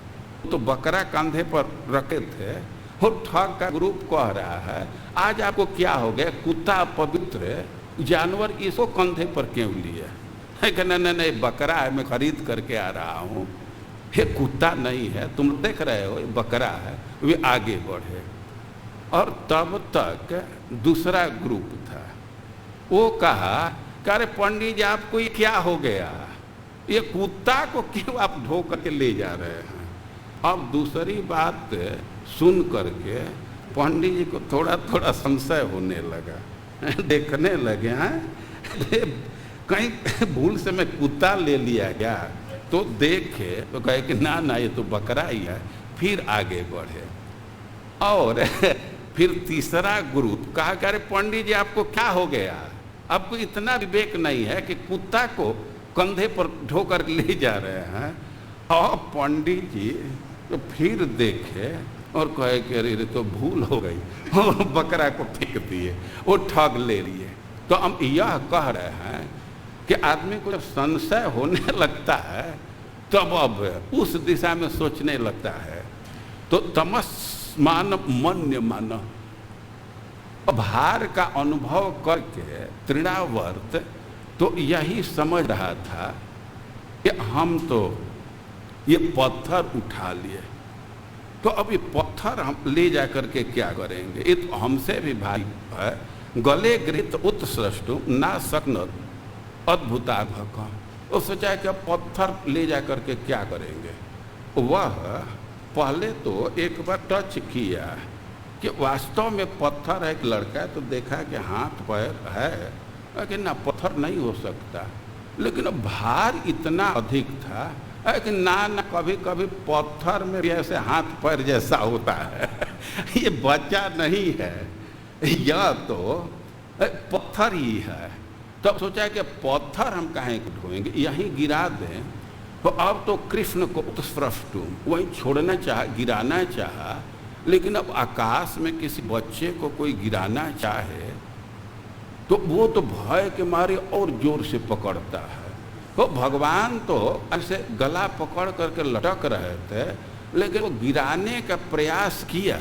तो बकरा कंधे पर रखे थे और ठग का ग्रुप कह रहा है आज आपको क्या हो गया, कुत्ता पवित्र जानवर, इसको कंधे पर क्यों लिया? नहीं बकरा है, मैं खरीद करके आ रहा हूँ, ये कुत्ता नहीं है, तुम देख रहे हो ये बकरा है। वे आगे बढ़े और तब तक दूसरा ग्रुप था, वो कहा अरे पंडित जी आपको ये क्या हो गया, ये कुत्ता को क्यों आप ढो करके ले जा रहे हैं? अब दूसरी बात सुन करके पंडित जी को थोड़ा थोड़ा संशय होने लगा, देखने लगे हैं कहीं भूल से मैं कुत्ता ले लिया क्या। तो देखे तो कहे कि ना ये तो बकरा ही है। फिर आगे बढ़े और फिर तीसरा ग्रुप कहा कि अरे पंडित जी आपको क्या हो गया, आपको इतना विवेक नहीं है कि कुत्ता को कंधे पर ढो कर ले जा रहे हैं। और पंडित जी तो फिर देखे और कहे कि अरे तो भूल हो गई और बकरा को फेंक दिए, वो ठग ले लिए। तो हम यह कह रहे हैं कि आदमी को जब संशय होने लगता है तब अब उस दिशा में सोचने लगता है। तो तमस्मान मन्यमान, भार का अनुभव करके तृणावर्त तो यही समझ रहा था कि हम तो ये पत्थर उठा लिए, तो अब ये पत्थर हम ले जा करके क्या करेंगे, ये तो हमसे भी भारी है। गले गृहीत उत्सृष्टु ना सकन अद्भुतार्भक। वो सोचा कि अब पत्थर ले जा करके क्या करेंगे। वह पहले तो एक बार टच किया कि वास्तव में पत्थर है, एक लड़का है, तो देखा कि हाथ पैर है, लेकिन ना पत्थर नहीं हो सकता। लेकिन भार इतना अधिक था कि ना कभी कभी पत्थर में भी ऐसे हाथ पैर जैसा होता है ये बच्चा नहीं है, यह तो पत्थर ही है। तब सोचा कि पत्थर हम कहीं को ढोएंगे, यहीं गिरा दें। तो अब तो कृष्ण को उत्स्पृष्टु वहीं छोड़ना चाह, गिराना चाहा, लेकिन अब आकाश में किसी बच्चे को कोई गिराना चाहे तो वो तो भय के मारे और जोर से पकड़ता है। तो भगवान तो ऐसे गला पकड़ करके लटक रहे थे, लेकिन वो गिराने का प्रयास किया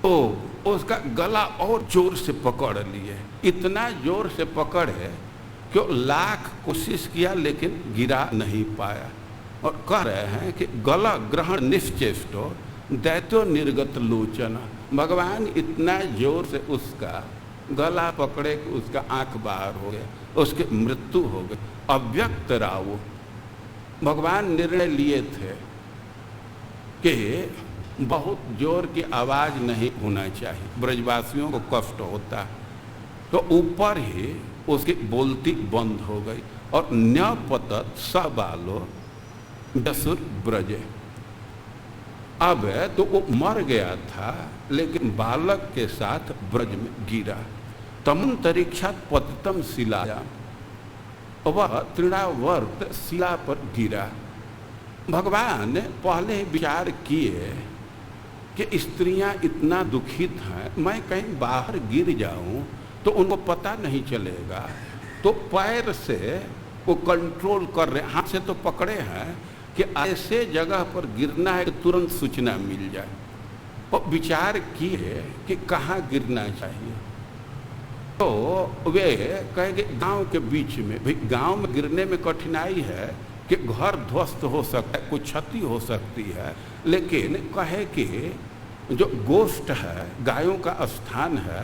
तो उसका गला और जोर से पकड़ लिए। इतना जोर से पकड़े कि लाख कोशिश किया लेकिन गिरा नहीं पाया। और कह रहे हैं कि गला ग्रहण निश्चेष्टो दैत्यो निर्गत लोचन। भगवान इतना जोर से उसका गला पकड़े कि उसका आंख बाहर हो गया, उसकी मृत्यु हो गई। अव्यक्त राव भगवान निर्णय लिए थे कि बहुत जोर की आवाज़ नहीं होना चाहिए, ब्रजवासियों को कष्ट होता। तो ऊपर ही उसकी बोलती बंद हो गई और न्यपतत स बालो यसुर ब्रज। अब तो वो मर गया था, लेकिन बालक के साथ ब्रज में गिरा। तमंतरिक्षात् पतितम शिलायाम, वह तृणावर्त शिला पर गिरा। भगवान पहले विचार किए कि स्त्रियां इतना दुखित हैं, मैं कहीं बाहर गिर जाऊं तो उनको पता नहीं चलेगा, तो पैर से वो कंट्रोल कर रहे, हाथ से तो पकड़े हैं कि ऐसे जगह पर गिरना है कि तुरंत सूचना मिल जाए। और विचार किए कि कहाँ गिरना चाहिए, तो वे कहेंगे गांव के बीच में। भाई गांव में गिरने में कठिनाई है कि घर ध्वस्त हो सकता है, कुछ क्षति हो सकती है, लेकिन कहे कि जो गोष्ठ है, गायों का स्थान है,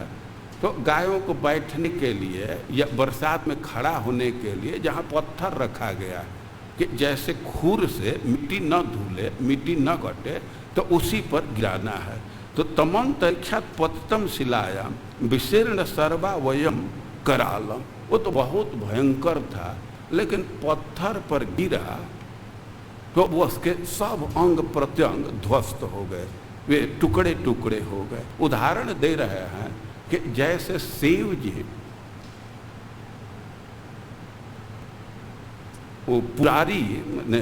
तो गायों को बैठने के लिए या बरसात में खड़ा होने के लिए जहाँ पत्थर रखा गया कि जैसे खूर से मिट्टी न धुले, मिट्टी न कटे, तो उसी पर गिराना है। तो तमंतरिक्षात् पतितम शिलायाम विशीर्ण सर्वा वयम करालम, वो तो बहुत भयंकर था, लेकिन पत्थर पर गिरा तो वो उसके सब अंग प्रत्यंग ध्वस्त हो गए, वे टुकड़े टुकड़े हो गए। उदाहरण दे रहे हैं कि जैसे शिव जी वो पुरारी ने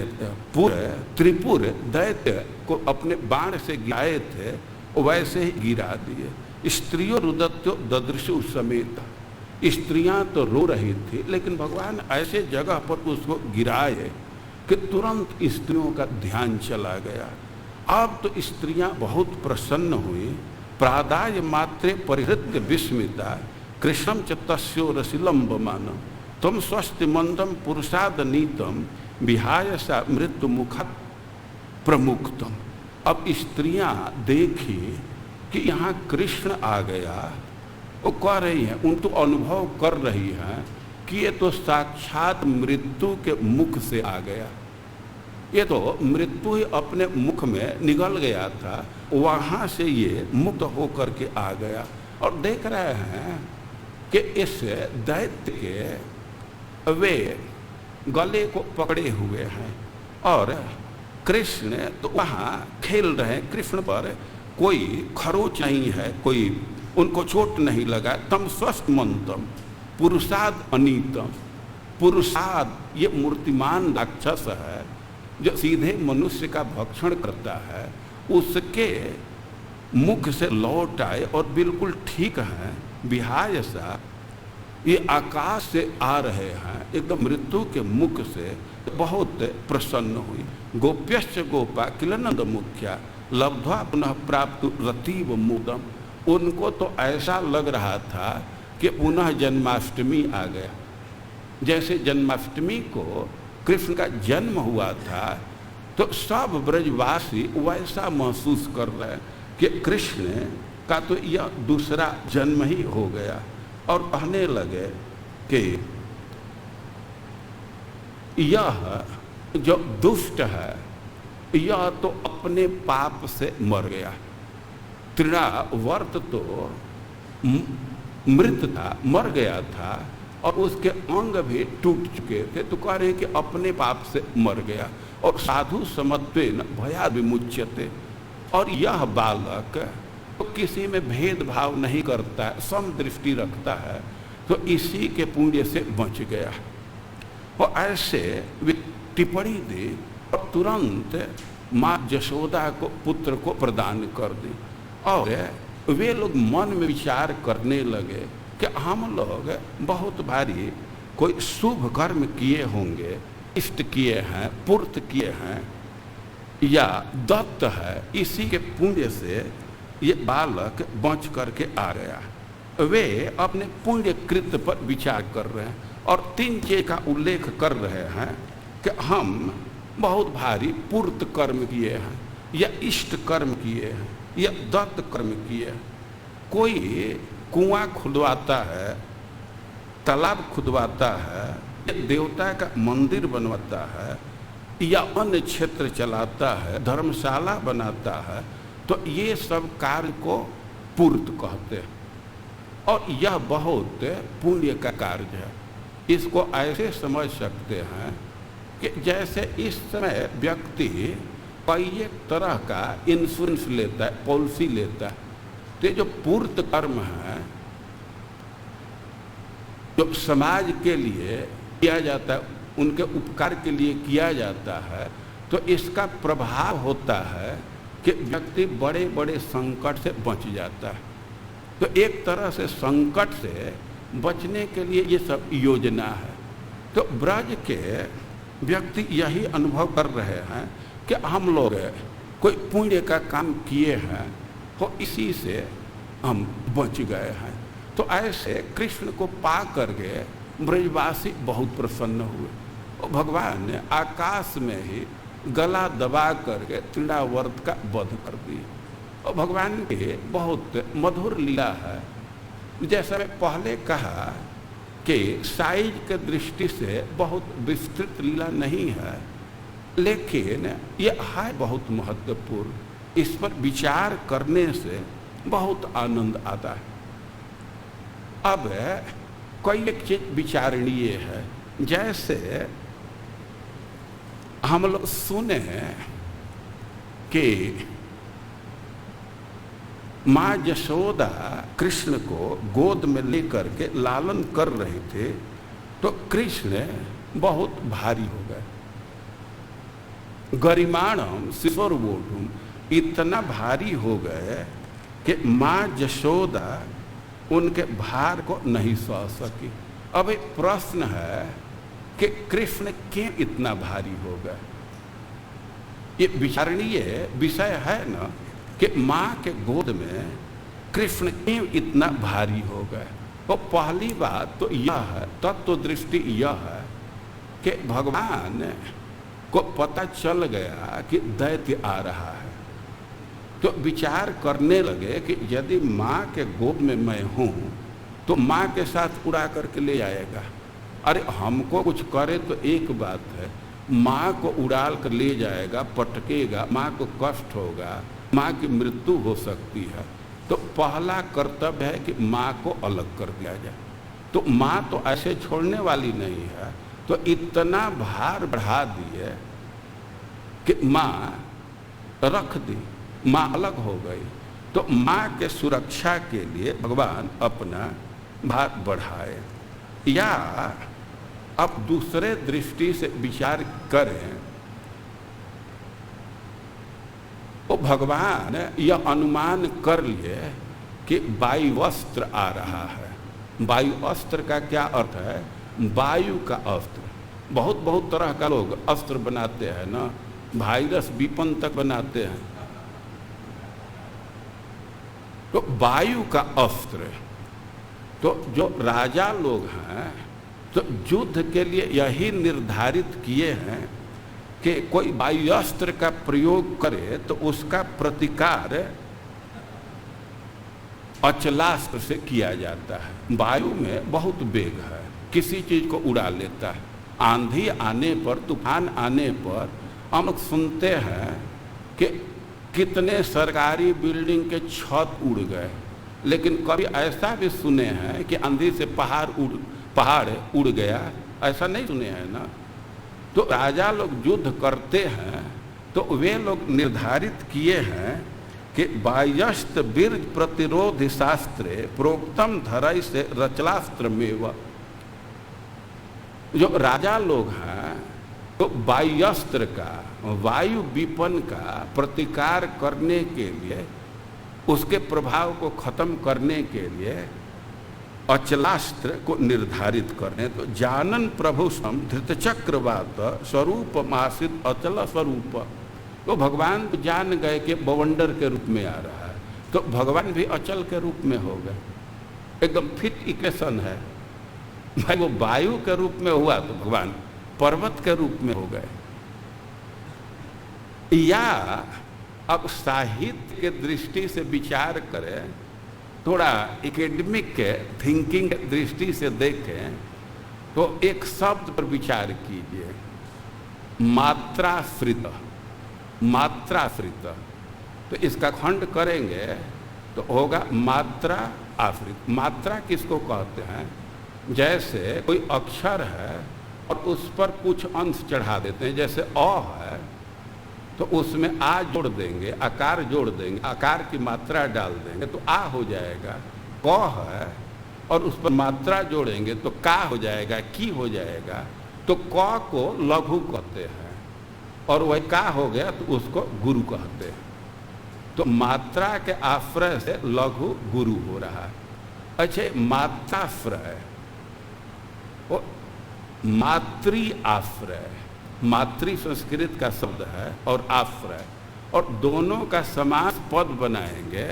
त्रिपुर दैत्य को अपने बाण से गिराए थे, वैसे ही गिरा दिए। स्त्रियों रुदत्यो ददृशु समेत, स्त्रियां तो रो रही थी, लेकिन भगवान ऐसे जगह पर उसको गिराए कि तुरंत स्त्रियों का ध्यान चला गया। अब तो स्त्रियां बहुत प्रसन्न हुई। प्रादाय मात्रे परिहृत्य विस्मिता कृष्णम च तस्यो रसिलंबमान तम स्वस्ति मंदम पुरुषाद नीतम विहाय सा मृत्यु मुखत प्रमुक्तम। अब स्त्रियां देखी कि यहाँ कृष्ण आ गया, वो कह रही हैं, उन तो अनुभव कर रही हैं कि ये तो साक्षात मृत्यु के मुख से आ गया, ये तो मृत्यु ही अपने मुख में निगल गया था, वहाँ से ये मुक्त होकर के आ गया। और देख रहे हैं कि इस दैत्य के वे गले को पकड़े हुए हैं और कृष्ण तो वहाँ खेल रहे हैं। कृष्ण पर कोई खरोच नहीं है, कोई उनको चोट नहीं लगा। तम स्वस्थ मंतम पुरुषाद अनीतम, पुरुषाद ये मूर्तिमान राक्षस है जो सीधे मनुष्य का भक्षण करता है, उसके मुख से लौट आए और बिल्कुल ठीक है। विहाय सा ये आकाश से आ रहे हैं, एकदम मृत्यु के मुख से, बहुत प्रसन्न हुई। गोप्यश्च गोपा किलनंद मुख्या लब्ध्वा पुनः प्राप्त रतीव मुदम, उनको तो ऐसा लग रहा था कि पुनः जन्माष्टमी आ गया। जैसे जन्माष्टमी को कृष्ण का जन्म हुआ था, तो सब ब्रजवासी वैसा महसूस कर रहे हैं कि कृष्ण का तो यह दूसरा जन्म ही हो गया। और कहने लगे कि यह जो दुष्ट है, यह तो अपने पाप से मर गया। तृणावर्त तो मृत था, मर गया था, और उसके अंग भी टूट चुके थे, तो कह रहे हैं कि अपने पाप से मर गया। और साधु समत्वेन भया विमुच्यते, और यह बालक तो किसी में भेदभाव नहीं करता है, समदृष्टि रखता है, तो इसी के पुण्य से बच गया। और ऐसे वे टिप्पणी दी और तुरंत माँ जशोदा को पुत्र को प्रदान कर दी। और वे लोग मन में विचार करने लगे कि हम लोग बहुत भारी कोई शुभ कर्म किए होंगे, इष्ट किए हैं, पूर्त किए हैं, या दत्त है, इसी के पुण्य से ये बालक बच करके आ गया। वे अपने पुण्य कृत्य पर विचार कर रहे हैं और 3 चीज का उल्लेख कर रहे हैं कि हम बहुत भारी पूर्त कर्म किए हैं, या इष्ट कर्म किए हैं, या दत्त कर्म किए हैं। कोई कुआं खुदवाता है, तालाब खुदवाता है, देवता का मंदिर बनवाता है, या अन्य क्षेत्र चलाता है, धर्मशाला बनाता है, तो ये सब कार्य को पूर्त कहते हैं। और यह बहुत पुण्य का कार्य है। इसको ऐसे समझ सकते हैं कि जैसे इस समय व्यक्ति कई एक तरह का इंश्योरेंस लेता है, पॉलिसी लेता है। तो जो पूर्त कर्म है जो समाज के लिए किया जाता है, उनके उपकार के लिए किया जाता है, तो इसका प्रभाव होता है कि व्यक्ति बड़े बड़े संकट से बच जाता है। तो एक तरह से संकट से बचने के लिए ये सब योजना है। तो ब्रज के व्यक्ति यही अनुभव कर रहे हैं कि हम लोग कोई पुण्य का काम किए हैं तो इसी से हम बच गए हैं। तो ऐसे कृष्ण को पा करके ब्रजवासी बहुत प्रसन्न हुए और भगवान ने आकाश में ही गला दबा करके तृणावर्त का वध कर दिया। और भगवान की बहुत मधुर लीला है। जैसा मैं पहले कहा कि साइज के दृष्टि से बहुत विस्तृत लीला नहीं है, लेकिन ये है बहुत महत्वपूर्ण। इस पर विचार करने से बहुत आनंद आता है। अब कोई एक चीज विचारणीय है। जैसे हम लोग सुने कि माँ यशोदा कृष्ण को गोद में लेकर के लालन कर रहे थे, तो कृष्ण बहुत भारी हो गए। गरिमाणम शिशोर्वोढुम, इतना भारी हो गए कि माँ यशोदा उनके भार को नहीं सह सकी। अब एक प्रश्न है कि कृष्ण क्यों इतना भारी हो गए। ये विचारणीय विषय है ना कि माँ के गोद में कृष्ण क्यों इतना भारी हो गए। तो पहली बात तो यह है, तत्व दृष्टि यह है कि भगवान को पता चल गया कि दैत्य आ रहा है, तो विचार करने लगे कि यदि माँ के गोद में मैं हूँ तो माँ के साथ उड़ा करके ले आएगा। अरे हमको कुछ करे तो एक बात है, माँ को उड़ाल कर ले जाएगा, पटकेगा, माँ को कष्ट होगा, माँ की मृत्यु हो सकती है। तो पहला कर्तव्य है कि माँ को अलग कर दिया जाए। तो माँ तो ऐसे छोड़ने वाली नहीं है, तो इतना भार बढ़ा दिए कि माँ रख दी, माँ अलग हो गई। तो माँ के सुरक्षा के लिए भगवान अपना भार बढ़ाए। या अब दूसरे दृष्टि से विचार करें तो भगवान यह अनुमान कर लिए कि वायुअस्त्र आ रहा है। वायुअस्त्र का क्या अर्थ है? वायु का अस्त्र। बहुत बहुत तरह का लोग अस्त्र बनाते हैं ना, वायरस विपन तक बनाते हैं। तो वायु का अस्त्र, तो जो राजा लोग हैं तो युद्ध के लिए यही निर्धारित किए हैं कि कोई वायुअस्त्र का प्रयोग करे तो उसका प्रतिकार अचलास्त्र से किया जाता है। वायु में बहुत वेग है, किसी चीज को उड़ा लेता है। आंधी आने पर, तूफान आने पर हम लोग सुनते हैं कि कितने सरकारी बिल्डिंग के छत उड़ गए, लेकिन कभी ऐसा भी सुने हैं कि आंधी से पहाड़ उड़ गया, ऐसा नहीं सुने हैं ना। तो राजा लोग युद्ध करते हैं तो वे लोग निर्धारित किए हैं कि वायस्त बीर्ज प्रतिरोध शास्त्रे प्रोक्तम धरय से रचलास्त्र में। जो राजा लोग हैं तो वायुअस्त्र का, वायु विपन का प्रतिकार करने के लिए, उसके प्रभाव को खत्म करने के लिए अचलास्त्र को निर्धारित करें। तो जानन प्रभु सम धृतचक्रवात स्वरूप मासित अचल स्वरूप। तो भगवान तो जान गए कि बवंडर के रूप में आ रहा है, तो भगवान भी अचल के रूप में हो गए। एकदम फिट इक्वेशन है भाई। वो वायु के रूप में हुआ तो भगवान पर्वत के रूप में हो गए। या अब साहित्य के दृष्टि से विचार करें, थोड़ा एकेडमिक थिंकिंग दृष्टि से देखें तो एक शब्द पर विचार कीजिए, मात्राश्रित। मात्राश्रित, तो इसका खंड करेंगे तो होगा मात्रा आश्रित। मात्रा किसको कहते हैं? जैसे कोई अक्षर है और उस पर कुछ अंश चढ़ा देते हैं। जैसे अ है तो उसमें आ जोड़ देंगे, आकार जोड़ देंगे, आकार की मात्रा डाल देंगे तो आ हो जाएगा। क है और उस पर मात्रा जोड़ेंगे तो का हो जाएगा, की हो जाएगा। तो क को लघु कहते हैं और वह का हो गया तो उसको गुरु कहते हैं। तो मात्रा के आश्रय से लघु गुरु हो रहा है। अच्छा, मात्राश्रय, वो मातृ आश्रय, मातृ संस्कृत का शब्द है और आश्रय, और दोनों का समास पद बनाएंगे,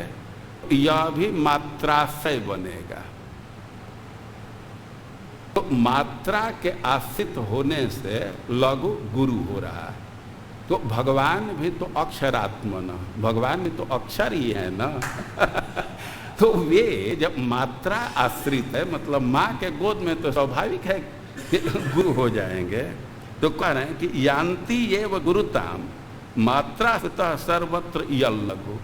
यह भी मात्राश्रय बनेगा। तो मात्रा के आश्रित होने से लघु गुरु हो रहा है। तो भगवान भी तो अक्षरात्मा न, भगवान भी तो अक्षर ही है ना। तो वे जब मात्रा आश्रित है, मतलब माँ के गोद में, तो स्वाभाविक है कि गुरु हो जाएंगे। तो कह रहे हैं कि यान्ति ये व गुरुताम मात्रा सर्वत्र यल लघु।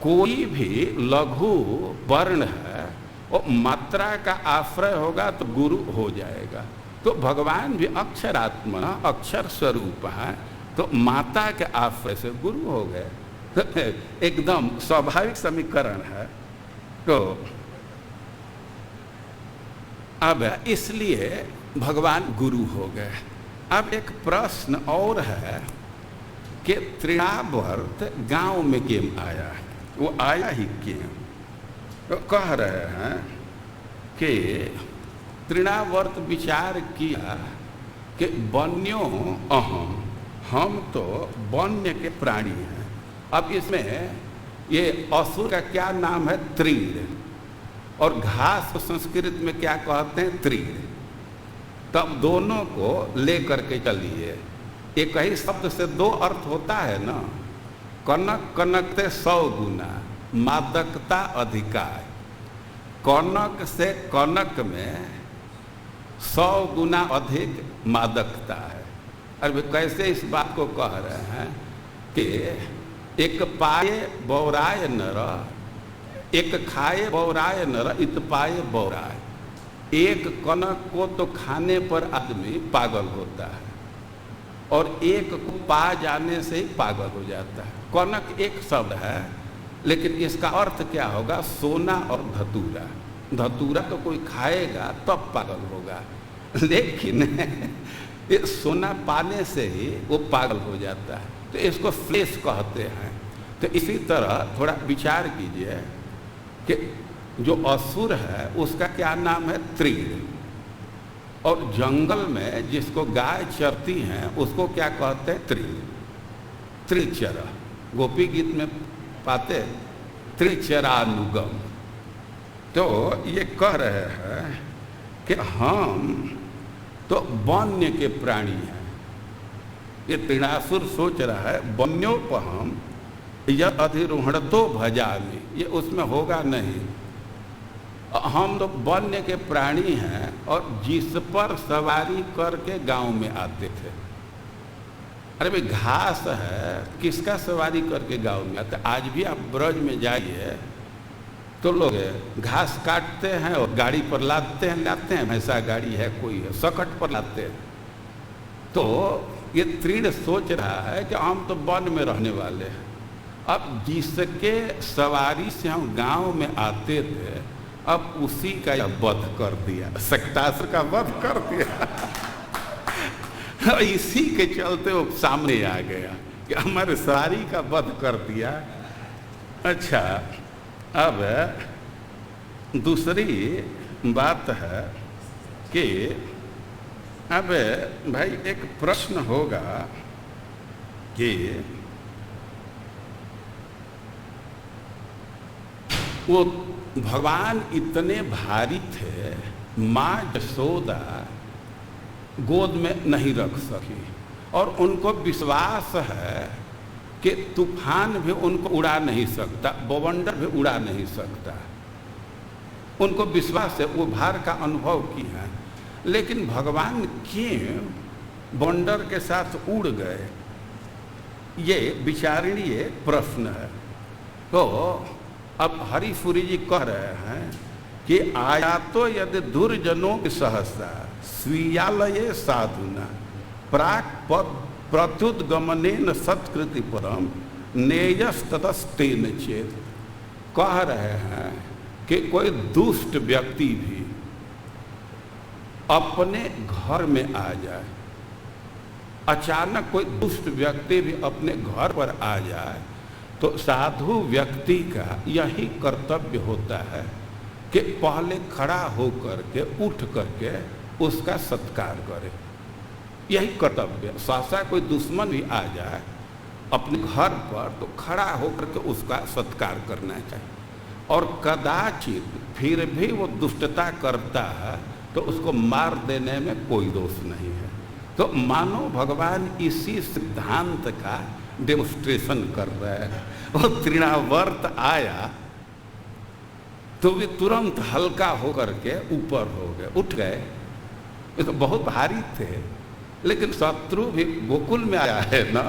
कोई भी लघु वर्ण है और मात्रा का आश्रय होगा तो गुरु हो जाएगा। तो भगवान भी अक्षरात्मा, अक्षर स्वरूप है, तो माता के आश्रय से गुरु हो गए। तो एकदम स्वाभाविक समीकरण है। तो अब इसलिए भगवान गुरु हो गए। अब एक प्रश्न और है कि तृणावर्त गांव में क्यों आया, वो आया ही क्यों? तो कह रहे हैं कि तृणावर्त विचार किया कि वन्यो अहम, हम तो वन्य के प्राणी हैं। अब इसमें ये असुर का क्या नाम है? तृण, और घास को संस्कृत में क्या कहते हैं? तृण। तब दोनों को लेकर के चलिए, एक ही शब्द से दो अर्थ होता है ना। कनक कनकते 100 गुना, मादकता अधिकार। कनक से कनक में 100 गुना अधिक मादकता है। अरे कैसे इस बात को कह रहे हैं कि एक पाए बौराय नर, एक खाए बौराय नर, इत पाए बौराय। एक कनक को तो खाने पर आदमी पागल होता है और एक को पा जाने से ही पागल हो जाता है। कनक एक शब्द है, लेकिन इसका अर्थ क्या होगा? सोना और धतूरा। धतूरा तो कोई खाएगा तब पागल होगा, लेकिन ये सोना पाने से ही वो पागल हो जाता है। तो इसको फ्लेश कहते हैं। तो इसी तरह थोड़ा विचार कीजिए कि जो असुर है उसका क्या नाम है? तृण। और जंगल में जिसको गाय चरती हैं उसको क्या कहते हैं? तृण, त्रिचर। गोपी गीत में पाते त्रिचरानुगम। तो ये कह रहे हैं कि हम तो वन्य के प्राणी हैं। ये तृणासुर सोच रहा है वन्योपहम यद अधिरोहण तो भजामि, ये उसमें होगा नहीं। हम तो वन्य के प्राणी हैं और जिस पर सवारी करके गांव में आते थे। अरे भाई घास है, किसका सवारी करके गांव में आते? आज भी आप ब्रज में जाइए तो लोग घास काटते हैं और गाड़ी पर लाते हैं, भैंसा गाड़ी है, कोई है, सकट पर लाते हैं। तो ये तृण सोच रहा है कि हम तो वन में रहने वाले हैं। अब जिसके सवारी से हम गांव में आते थे, अब उसी का वध कर दिया, सक्तासुर का वध कर दिया। इसी के चलते वो सामने आ गया कि हमारे सवारी का वध कर दिया। अच्छा, अब दूसरी बात है कि अब भाई एक प्रश्न होगा कि वो भगवान इतने भारी थे, माँ यशोदा गोद में नहीं रख सकी और उनको विश्वास है कि तूफान भी उनको उड़ा नहीं सकता, बवंडर भी उड़ा नहीं सकता। उनको विश्वास है, वो भार का अनुभव की है। लेकिन भगवान क्यों बवंडर के साथ उड़ गए, ये विचारणीय प्रश्न है। तो अब हरिपुरी जी कह रहे हैं कि आया तो यदि दुर्जनों की सहसा स्वीयालये साधुना प्राक प्रत्युद्गमनेन सत्कृति परम नेयस्ततस्तेन चेत। कह रहे हैं कि कोई दुष्ट व्यक्ति भी अपने घर में आ जाए, अचानक कोई दुष्ट व्यक्ति भी अपने घर पर आ जाए, तो साधु व्यक्ति का यही कर्तव्य होता है कि पहले खड़ा होकर के उठ करके उसका सत्कार करे। यही कर्तव्य। सहसा कोई दुश्मन भी आ जाए अपने घर पर तो खड़ा होकर के उसका सत्कार करना चाहिए, और कदाचित फिर भी वो दुष्टता करता है तो उसको मार देने में कोई दोष नहीं है। तो मानो भगवान इसी सिद्धांत का डेमोस्ट्रेशन कर रहे हैं। वो तृणावर्त आया तो वे तुरंत हल्का होकर के ऊपर हो गए, उठ गए। ये तो बहुत भारी थे, लेकिन शत्रु भी गोकुल में आया है ना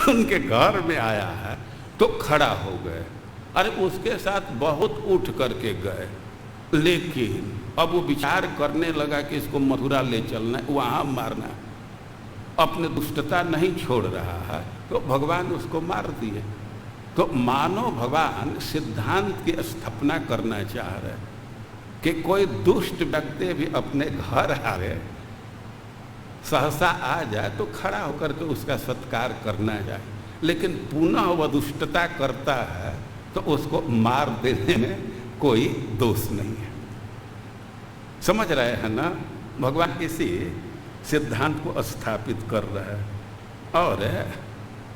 उनके घर में आया है तो खड़ा हो गए। अरे उसके साथ बहुत उठ करके गए, लेकिन अब वो विचार करने लगा कि इसको मथुरा ले चलना है, वहाँ मारना, अपने दुष्टता नहीं छोड़ रहा है, तो भगवान उसको मार दिए। तो मानो भगवान सिद्धांत की स्थापना करना चाह रहे कि कोई दुष्ट व्यक्ति भी अपने घर आवे, सहसा आ जाए तो खड़ा होकर के उसका सत्कार करना चाहिए, लेकिन पुनः वह दुष्टता करता है तो उसको मार देने में कोई दोष नहीं है। समझ रहे हैं ना? भगवान इसी सिद्धांत को स्थापित कर रहे हैं। और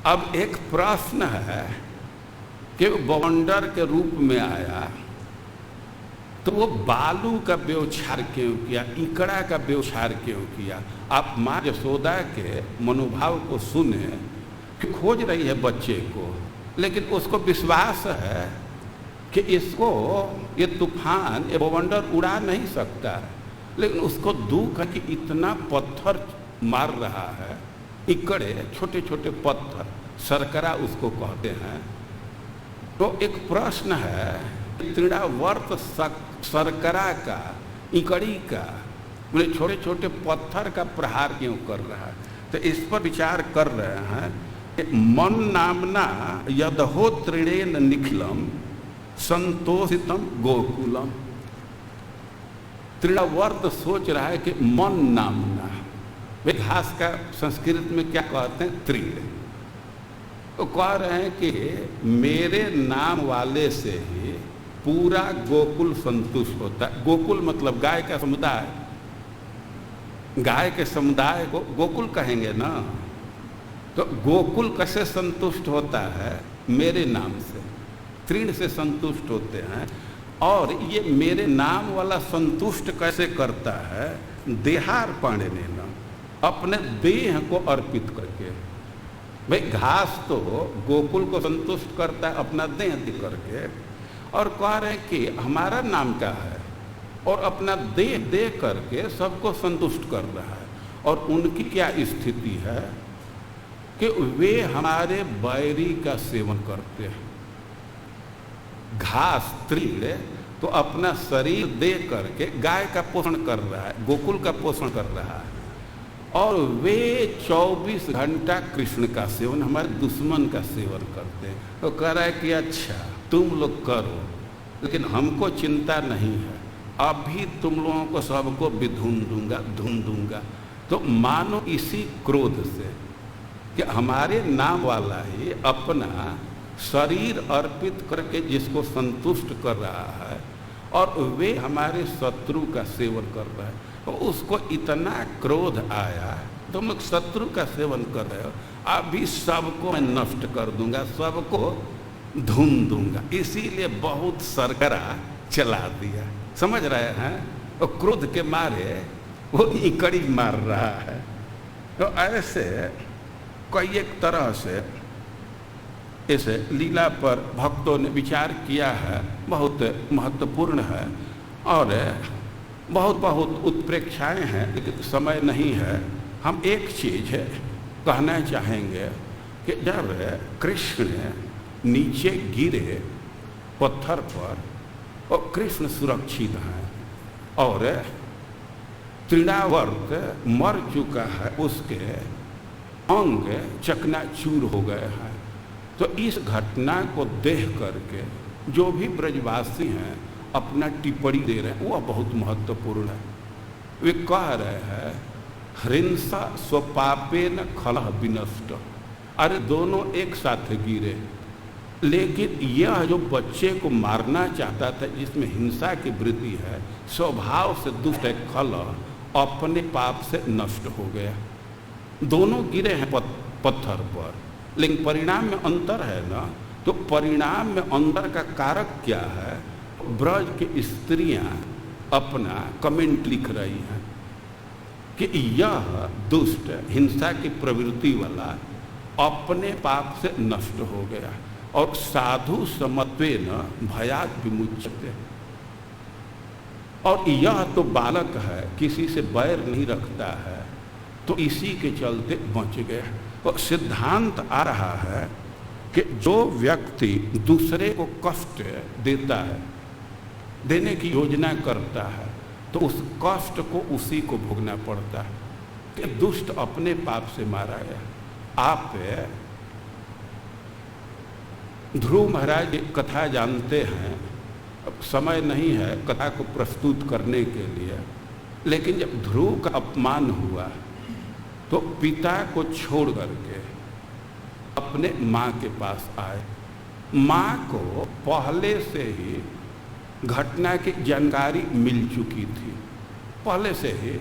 अब एक प्रश्न है कि बवंडर के रूप में आया तो वो बालू का व्यवचार क्यों किया, इकड़ा का व्यवचार क्यों किया? आप माँ यशोदा के मनोभाव को सुने कि खोज रही है बच्चे को, लेकिन उसको विश्वास है कि इसको ये तूफान, ये बवंडर उड़ा नहीं सकता, लेकिन उसको दुख है कि इतना पत्थर मार रहा है, इकड़े छोटे छोटे पत्थर, सरकरा उसको कहते हैं। तो एक प्रश्न है, तृणावर्त सरकरा का, इकड़ी का, मतलब छोटे छोटे पत्थर का प्रहार क्यों कर रहा है? तो इस पर विचार कर रहे हैं कि मन नामना यदहो तृणेन निखिलम संतोषितम गोकुलम। तृणावर्त सोच रहा है कि मन नामना, वे घास का संस्कृत में क्या कहते हैं? तृण। तो कह रहे हैं कि मेरे नाम वाले से ही पूरा गोकुल संतुष्ट होता है। गोकुल मतलब गाय का समुदाय, गाय के समुदाय को गोकुल कहेंगे ना। तो गोकुल कैसे संतुष्ट होता है? मेरे नाम से। तृण से संतुष्ट होते हैं। और ये मेरे नाम वाला संतुष्ट कैसे करता है? देहार्पणेन, अपने देह को अर्पित करके। भाई घास तो गोकुल को संतुष्ट करता है अपना देह दे करके, और कह रहे हैं कि हमारा नाम क्या है, और अपना देह दे करके सबको संतुष्ट कर रहा है। और उनकी क्या स्थिति है कि वे हमारे बैरी का सेवन करते हैं। घास तृण तो अपना शरीर दे करके गाय का पोषण कर रहा है, गोकुल का पोषण कर रहा है, और वे 24 घंटा कृष्ण का सेवन, हमारे दुश्मन का सेवन करते हैं। तो कह रहा है कि अच्छा तुम लोग करो, लेकिन हमको चिंता नहीं है, अभी तुम लोगों को सबको भी धुन दूंगा। तो मानो इसी क्रोध से कि हमारे नाम वाला ही अपना शरीर अर्पित करके जिसको संतुष्ट कर रहा है, और वे हमारे शत्रु का सेवन कर रहे हैं, तो उसको इतना क्रोध आया, तुम लोग शत्रु का सेवन कर रहे हो, अभी सबको मैं नष्ट कर दूंगा, सबको धुन दूंगा। इसीलिए बहुत सरकरा चला दिया। समझ रहे हैं? तो क्रोध के मारे वो इकड़ी मार रहा है। तो ऐसे कई एक तरह से इस लीला पर भक्तों ने विचार किया है, बहुत महत्वपूर्ण है, और बहुत उत्प्रेक्षाएँ हैं, लेकिन समय नहीं है। हम एक चीज़ कहना चाहेंगे कि जब कृष्ण नीचे गिरे पत्थर पर, और कृष्ण सुरक्षित हैं और तृणावर्त मर चुका है, उसके अंग चकनाचूर हो गए हैं। तो इस घटना को देख करके जो भी ब्रजवासी हैं अपना टिप्पणी दे रहे हैं, वह बहुत महत्वपूर्ण है। वे कह रहे हैं हृंसा स्वपापे न खलह विनष्ट। अरे दोनों एक साथ गिरे, लेकिन यह जो बच्चे को मारना चाहता था, जिसमें हिंसा की वृत्ति है, स्वभाव से दुष्ट है, खलह अपने पाप से नष्ट हो गया। दोनों गिरे हैं पत्थर पर, लेकिन परिणाम में अंतर है ना। तो परिणाम में अंतर का कारक क्या है? ब्रज की स्त्रियां अपना कमेंट लिख रही हैं कि यह दुष्ट हिंसा की प्रवृत्ति वाला अपने पाप से नष्ट हो गया और साधु समत्वेन भयात् विमुच्यते। और यह तो बालक है, किसी से बैर नहीं रखता है, तो इसी के चलते बच गया। और सिद्धांत आ रहा है कि जो व्यक्ति दूसरे को कष्ट देता है, देने की योजना करता है, तो उस कष्ट को उसी को भोगना पड़ता है। कि दुष्ट अपने पाप से मारा गया। आप ध्रुव महाराज की कथा जानते हैं। अब समय नहीं है कथा को प्रस्तुत करने के लिए, लेकिन जब ध्रुव का अपमान हुआ तो पिता को छोड़ करके अपने माँ के पास आए। माँ को पहले से ही घटना की जानकारी मिल चुकी थी, पहले से ही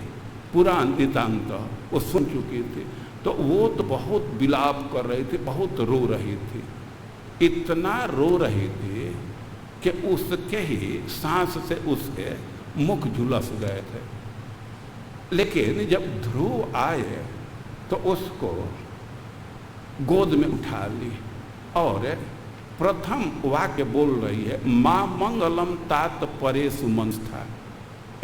पूरा नितांत वो सुन चुकी थी। तो वो तो बहुत विलाप कर रही थी, बहुत रो रही थी, इतना रो रही थी कि उसके ही सांस से उसके मुख झुलस गए थे। लेकिन जब ध्रुव आए तो उसको गोद में उठा ली और प्रथम वाक्य बोल रही है, माँ मंगलम तात परे सुमंस्था।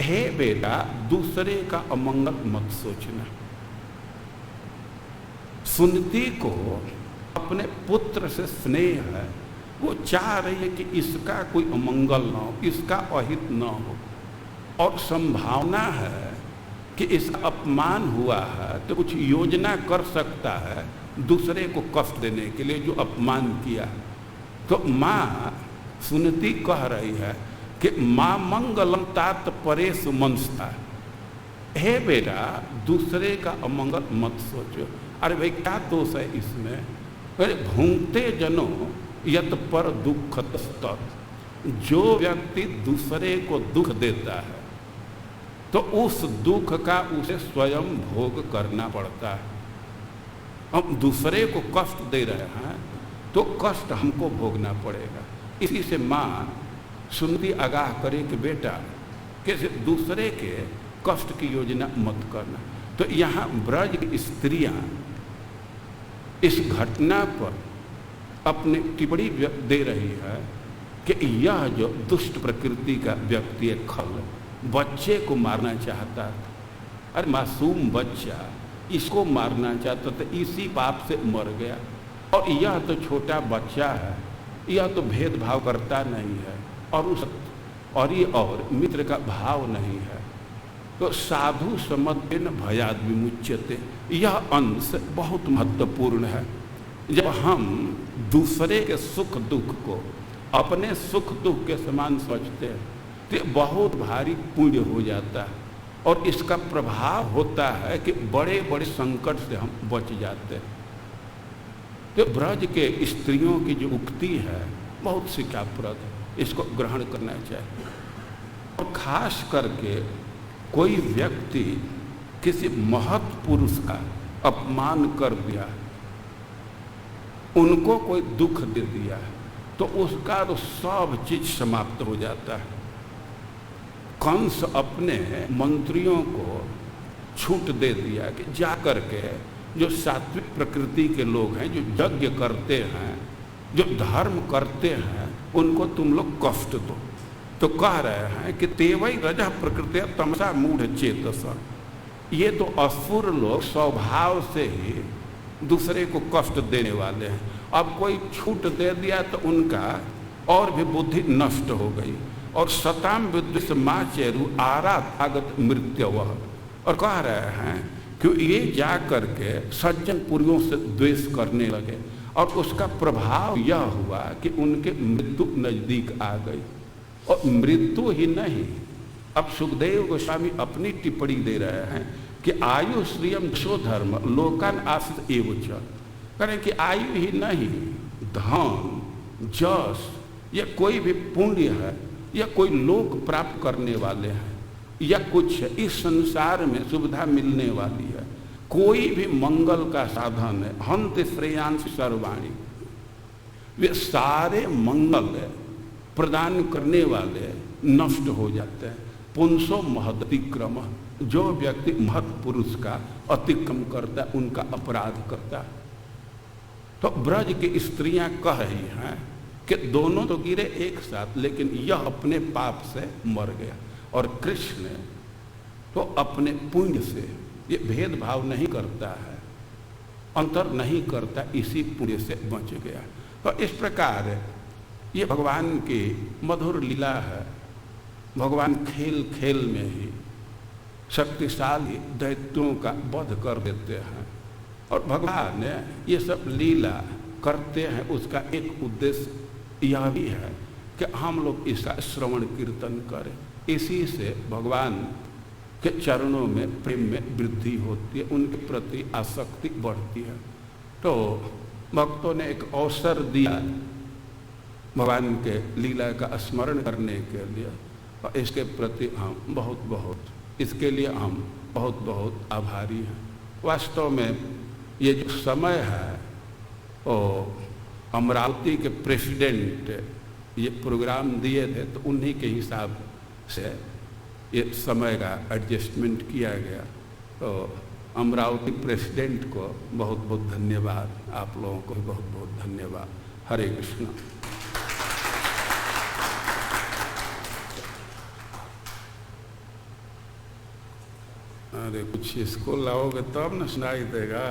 हे बेटा, दूसरे का अमंगल मत सोचना। सुनती को अपने पुत्र से स्नेह है, वो चाह रही है कि इसका कोई अमंगल ना हो, इसका अहित ना हो, और संभावना है कि इसका अपमान हुआ है तो कुछ योजना कर सकता है दूसरे को कष्ट देने के लिए जो अपमान किया। तो माँ सुनती कह रही है कि माँ मंगलम तात परे सुमंस्था। हे बेटा, दूसरे का अमंगल मत सोचो। अरे भाई क्या दोष है इसमें? अरे भूंगते जनों यत पर दुख तस्तत। जो व्यक्ति दूसरे को दुख देता है तो उस दुख का उसे स्वयं भोग करना पड़ता है। हम दूसरे को कष्ट दे रहे हैं तो कष्ट हमको भोगना पड़ेगा। इसी से माँ सुनती आगाह करे कि बेटा, किसी दूसरे के कष्ट की योजना मत करना। तो यहाँ ब्रज की स्त्रियाँ इस घटना पर अपनी टिप्पणी दे रही है कि यह जो दुष्ट प्रकृति का व्यक्ति है, खल, बच्चे को मारना चाहता था। अरे मासूम बच्चा, इसको मारना चाहता था, इसी पाप से मर गया। और यह तो छोटा बच्चा है, यह तो भेदभाव करता नहीं है और ये और मित्र का भाव नहीं है। तो साधु समत्वेन भयात् विमुच्यते, यह अंश बहुत महत्वपूर्ण है। जब हम दूसरे के सुख दुख को अपने सुख दुख के समान समझते हैं तो बहुत भारी पुण्य हो जाता है, और इसका प्रभाव होता है कि बड़े बड़े संकट से हम बच जाते हैं। तो ब्रज के स्त्रियों की जो उक्ति है बहुत शिक्षाप्रद है, इसको ग्रहण करना चाहिए। और खास करके कोई व्यक्ति किसी महत् पुरुष का अपमान कर दिया, उनको कोई दुख दे दिया, तो उसका तो सब चीज समाप्त हो जाता है। कंस अपने मंत्रियों को छूट दे दिया कि जा करके जो सात्विक प्रकृति के लोग हैं, जो यज्ञ करते हैं, जो धर्म करते हैं, उनको तुम लोग कष्ट दो। तो कह रहे हैं कि तेवई रजः प्रकृति तमसा मूढ़ चेतस। ये तो असुर लोग स्वभाव से ही दूसरे को कष्ट देने वाले हैं। अब कोई छूट दे दिया तो उनका और भी बुद्धि नष्ट हो गई। और सताम विद्विष माँ चेरु आरात आगत मृत्यु वह, और कह रहे हैं कि ये जा करके सज्जन पुरियों से द्वेष करने लगे और उसका प्रभाव यह हुआ कि उनके मृत्यु नजदीक आ गई। और मृत्यु ही नहीं, अब सुखदेव गोस्वामी अपनी टिप्पणी दे रहे हैं कि आयु श्रियम शो धर्म लोकान आश्रित एवच, करें कि आयु ही नहीं, धन जस या कोई भी पुण्य है या कोई लोक प्राप्त करने वाले हैं या कुछ इस संसार में सुविधा मिलने वाली है, कोई भी मंगल का साधन है, हंत श्रेयांश सर्वाणी, वे सारे मंगल प्रदान करने वाले नष्ट हो जाते हैं। पुंसो महदतिक्रम, जो व्यक्ति महत पुरुष का अतिक्रम करता है उनका अपराध करता है। तो ब्रज की स्त्रियां कह रही हैं कि दोनों तो गिरे एक साथ, लेकिन यह अपने पाप से मर गया और कृष्ण तो अपने पुण्य से, ये भेदभाव नहीं करता है, अंतर नहीं करता, इसी पुण्य से बच गया। तो इस प्रकार ये भगवान की मधुर लीला है। भगवान खेल खेल में ही शक्तिशाली दैत्यों का वध कर देते हैं और भगवान ये सब लीला करते हैं, उसका एक उद्देश्य यह भी है कि हम लोग इसका श्रवण कीर्तन करें। इसी से भगवान के चरणों में प्रेम में वृद्धि होती है, उनके प्रति आसक्ति बढ़ती है। तो भक्तों ने एक अवसर दिया भगवान के लीला का स्मरण करने के लिए, और इसके प्रति हम इसके लिए हम बहुत बहुत आभारी हैं। वास्तव में ये जो समय है वो अमरावती के प्रेसिडेंट ये प्रोग्राम दिए थे, तो उन्हीं के हिसाब से ये समय का एडजस्टमेंट किया गया। तो अमरावती प्रेसिडेंट को बहुत बहुत धन्यवाद, आप लोगों को बहुत बहुत धन्यवाद। हरे कृष्ण। अरे कुछ इसको लाओगे तब न सुनाई देगा।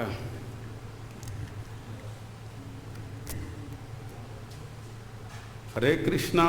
हरे कृष्णा।